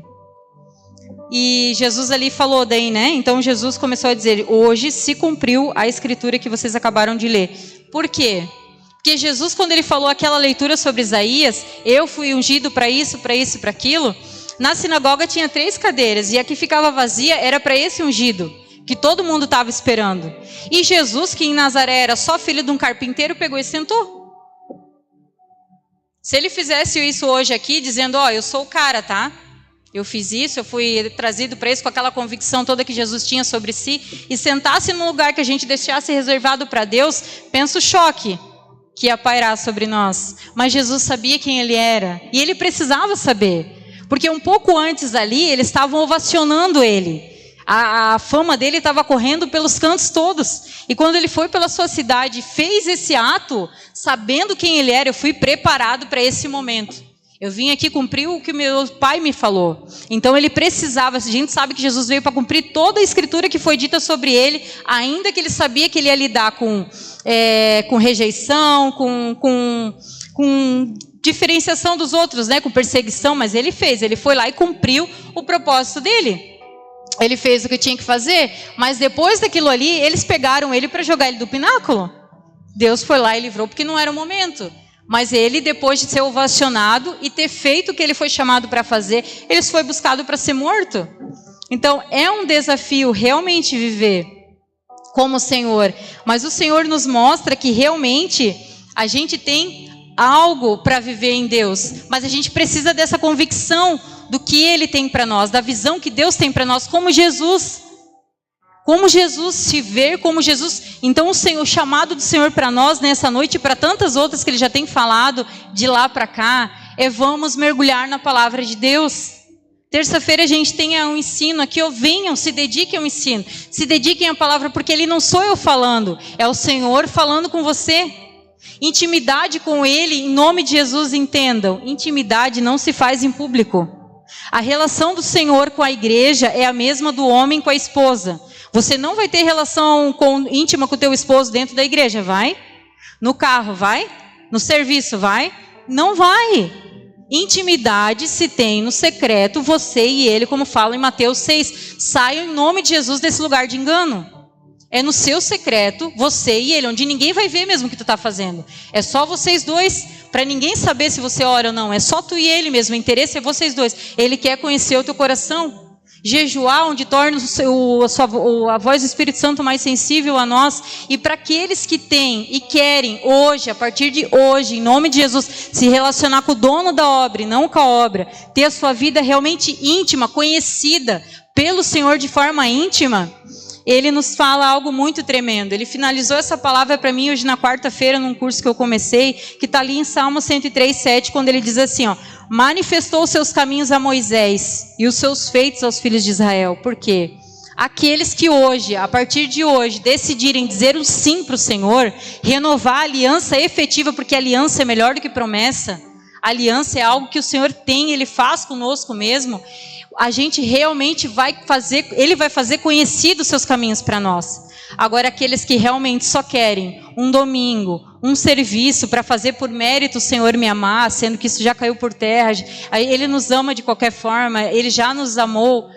E Jesus ali falou daí, né? Então Jesus começou a dizer: hoje se cumpriu a escritura que vocês acabaram de ler. Por quê? Porque Jesus, quando ele falou aquela leitura sobre Isaías, eu fui ungido para isso, para isso e para aquilo, na sinagoga tinha 3 cadeiras, e a que ficava vazia era para esse ungido, que todo mundo estava esperando. E Jesus, que em Nazaré era só filho de um carpinteiro, pegou e sentou. Se ele fizesse isso hoje aqui, dizendo: ó, eu sou o cara, tá? Eu fiz isso, eu fui trazido para isso com aquela convicção toda que Jesus tinha sobre si, e sentasse num lugar que a gente deixasse reservado para Deus, pensa o choque que ia pairar sobre nós. Mas Jesus sabia quem ele era, e ele precisava saber, porque um pouco antes ali, eles estavam ovacionando ele. A fama dele estava correndo pelos cantos todos. E quando ele foi pela sua cidade e fez esse ato, sabendo quem ele era, eu fui preparado para esse momento. Eu vim aqui cumprir o que meu pai me falou. Então ele precisava. A gente sabe que Jesus veio para cumprir toda a escritura que foi dita sobre ele, ainda que ele sabia que ele ia lidar com rejeição, com diferenciação dos outros, né, com perseguição, mas ele fez. Ele foi lá e cumpriu o propósito dele. Ele fez o que tinha que fazer, mas depois daquilo ali, eles pegaram ele para jogar ele do pináculo. Deus foi lá e livrou, porque não era o momento. Mas ele, depois de ser ovacionado e ter feito o que ele foi chamado para fazer, ele foi buscado para ser morto. Então, é um desafio realmente viver como o Senhor. Mas o Senhor nos mostra que realmente a gente tem algo para viver em Deus. Mas a gente precisa dessa convicção do que Ele tem para nós, da visão que Deus tem para nós, como Jesus. Como Jesus se ver, como Jesus. Então o chamado do Senhor para nós nessa noite, e para tantas outras que Ele já tem falado de lá para cá, é: vamos mergulhar na palavra de Deus. Terça-feira a gente tem um ensino aqui, venham, se dediquem ao ensino, se dediquem à palavra, porque ele não sou eu falando, é o Senhor falando com você. Intimidade com Ele, em nome de Jesus, entendam, intimidade não se faz em público. A relação do Senhor com a igreja é a mesma do homem com a esposa. Você não vai ter relação íntima com o teu esposo dentro da igreja, vai? No carro, vai? No serviço, vai? Não vai. Intimidade se tem no secreto, você e ele, como fala em Mateus 6. Saiam em nome de Jesus desse lugar de engano. É no seu secreto, você e ele, onde ninguém vai ver mesmo o que tu está fazendo. É só vocês dois, para ninguém saber se você ora ou não. É só tu e ele mesmo, o interesse é vocês dois. Ele quer conhecer o teu coração. Jejuar, onde torna a voz do Espírito Santo mais sensível a nós. E para aqueles que têm e querem hoje, a partir de hoje, em nome de Jesus, se relacionar com o dono da obra e não com a obra, ter a sua vida realmente íntima, conhecida pelo Senhor de forma íntima, ele nos fala algo muito tremendo. Ele finalizou essa palavra para mim hoje na quarta-feira, num curso que eu comecei, que está ali em Salmo 103:7, quando ele diz assim, ó: manifestou os seus caminhos a Moisés e os seus feitos aos filhos de Israel. Por quê? Aqueles que hoje, a partir de hoje, decidirem dizer um sim para o Senhor, renovar a aliança efetiva, porque aliança é melhor do que promessa. Aliança é algo que o Senhor tem, Ele faz conosco mesmo. A gente realmente Ele vai fazer conhecidos os seus caminhos para nós. Agora, aqueles que realmente só querem um domingo, um serviço para fazer por mérito o Senhor me amar, sendo que isso já caiu por terra, Ele nos ama de qualquer forma, Ele já nos amou,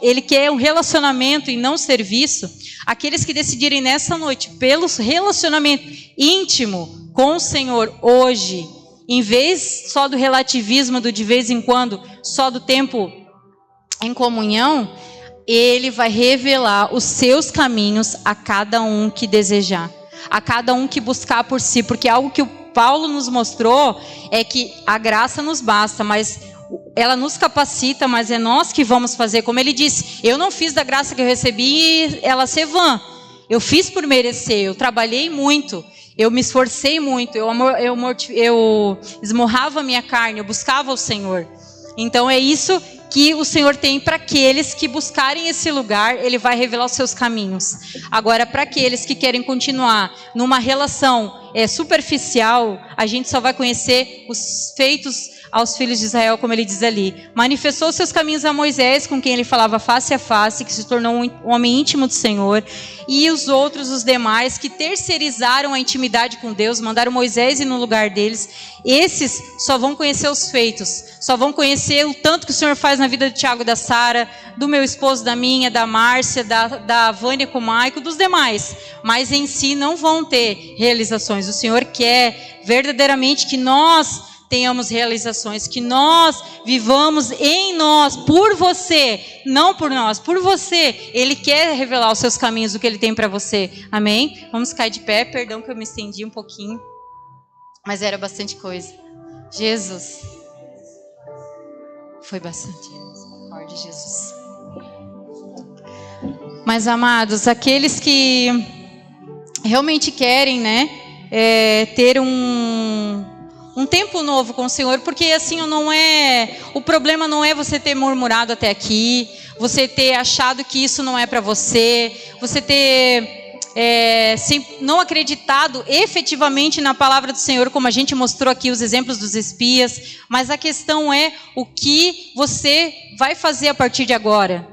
Ele quer um relacionamento e não serviço. Aqueles que decidirem nessa noite, pelo relacionamento íntimo com o Senhor hoje, em vez só do relativismo, do de vez em quando, só do tempo em comunhão, Ele vai revelar os seus caminhos a cada um que desejar, a cada um que buscar por si, porque algo que o Paulo nos mostrou é que a graça nos basta, mas ela nos capacita, mas é nós que vamos fazer. Como ele disse, eu não fiz da graça que eu recebi ela ser vã, eu fiz por merecer, eu trabalhei muito, eu me esforcei muito, eu esmorrava a minha carne, eu buscava o Senhor. Então é isso que o Senhor tem para aqueles que buscarem esse lugar, Ele vai revelar os seus caminhos. Agora, para aqueles que querem continuar numa relação superficial, a gente só vai conhecer os feitos aos filhos de Israel, como ele diz ali. Manifestou seus caminhos a Moisés, com quem ele falava face a face, que se tornou um homem íntimo do Senhor. E os outros, os demais, que terceirizaram a intimidade com Deus, mandaram Moisés ir no lugar deles. Esses só vão conhecer os feitos, só vão conhecer o tanto que o Senhor faz na vida do Tiago e da Sara, do meu esposo, da minha, da Márcia, da Vânia com o Maico, dos demais. Mas em si não vão ter realizações. O Senhor quer verdadeiramente que nós tenhamos realizações, que nós vivamos em nós, por você, não por nós, por você. Ele quer revelar os seus caminhos, o que Ele tem para você. Amém? Vamos cair de pé, perdão que eu me estendi um pouquinho, mas era bastante coisa. Jesus, foi bastante. Misericórdia, Jesus. Mas amados, aqueles que realmente querem, né, ter um tempo novo com o Senhor, porque assim o problema não é você ter murmurado até aqui, você ter achado que isso não é para você ter não acreditado efetivamente na palavra do Senhor, como a gente mostrou aqui os exemplos dos espias, mas a questão é o que você vai fazer a partir de agora.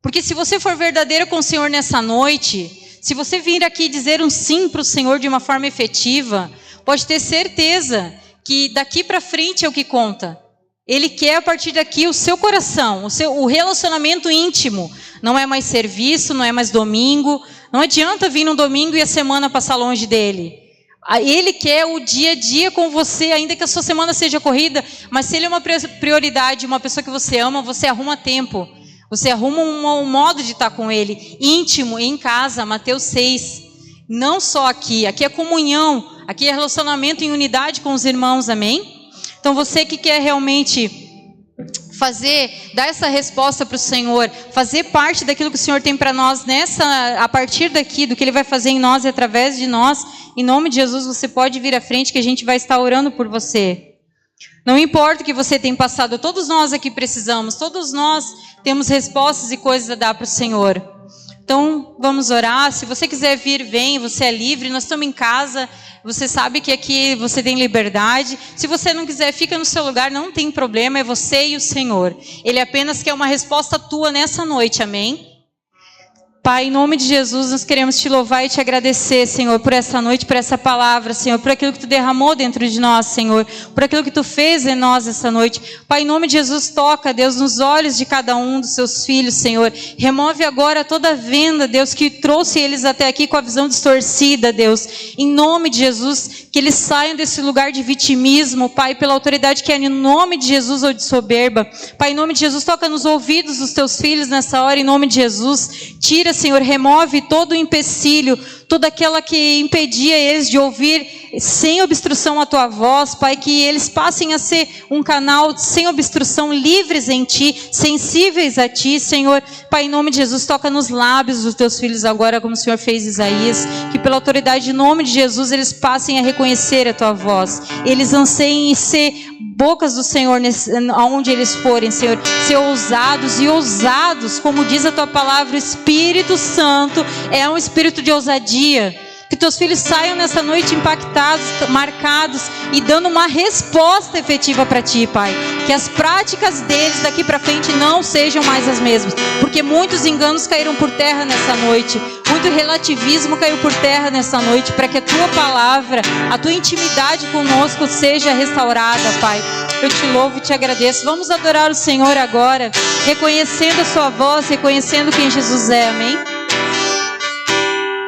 Porque se você for verdadeiro com o Senhor nessa noite, se você vir aqui dizer um sim para o Senhor de uma forma efetiva, pode ter certeza que daqui para frente é o que conta. Ele quer a partir daqui o seu coração, o relacionamento íntimo. Não é mais serviço, não é mais domingo. Não adianta vir no domingo e a semana passar longe dele. Ele quer o dia a dia com você, ainda que a sua semana seja corrida. Mas se ele é uma prioridade, uma pessoa que você ama, você arruma tempo. Você arruma um modo de estar com ele. Íntimo, em casa, Mateus 6. Não só aqui. Aqui é comunhão. Aqui é relacionamento em unidade com os irmãos, amém? Então você que quer realmente dar essa resposta para o Senhor, fazer parte daquilo que o Senhor tem para nós a partir daqui, do que Ele vai fazer em nós e através de nós, em nome de Jesus, você pode vir à frente que a gente vai estar orando por você. Não importa o que você tem passado, todos nós aqui precisamos, todos nós temos respostas e coisas a dar para o Senhor. Então, vamos orar. Se você quiser vir, vem, você é livre. Nós estamos em casa, você sabe que aqui você tem liberdade. Se você não quiser, fica no seu lugar, não tem problema, é você e o Senhor. Ele apenas quer uma resposta tua nessa noite, amém? Pai, em nome de Jesus, nós queremos te louvar e te agradecer, Senhor, por essa noite, por essa palavra, Senhor, por aquilo que tu derramou dentro de nós, Senhor, por aquilo que tu fez em nós essa noite. Pai, em nome de Jesus, toca, Deus, nos olhos de cada um dos seus filhos, Senhor. Remove agora toda a venda, Deus, que trouxe eles até aqui com a visão distorcida, Deus. Em nome de Jesus, que eles saiam desse lugar de vitimismo, Pai, pela autoridade que é em nome de Jesus ou de soberba. Pai, em nome de Jesus, toca nos ouvidos dos teus filhos nessa hora, em nome de Jesus. Tira, Senhor, remove todo o empecilho, toda aquela que impedia eles de ouvir sem obstrução a tua voz, Pai, que eles passem a ser um canal sem obstrução, livres em ti, sensíveis a ti, Senhor. Pai, em nome de Jesus, toca nos lábios dos teus filhos agora, como o Senhor fez Isaías, que pela autoridade em nome de Jesus, eles passem a reconhecer a tua voz, eles anseiem ser bocas do Senhor, aonde eles forem, Senhor, ser ousados e ousados, como diz a tua palavra, o Espírito Santo é um espírito de ousadia. Que teus filhos saiam nessa noite impactados, marcados e dando uma resposta efetiva para ti, Pai. Que as práticas deles daqui para frente não sejam mais as mesmas, porque muitos enganos caíram por terra nessa noite, muito relativismo caiu por terra nessa noite, para que a tua palavra, a tua intimidade conosco seja restaurada, Pai. Eu te louvo e te agradeço. Vamos adorar o Senhor agora, reconhecendo a sua voz, reconhecendo quem Jesus é, amém?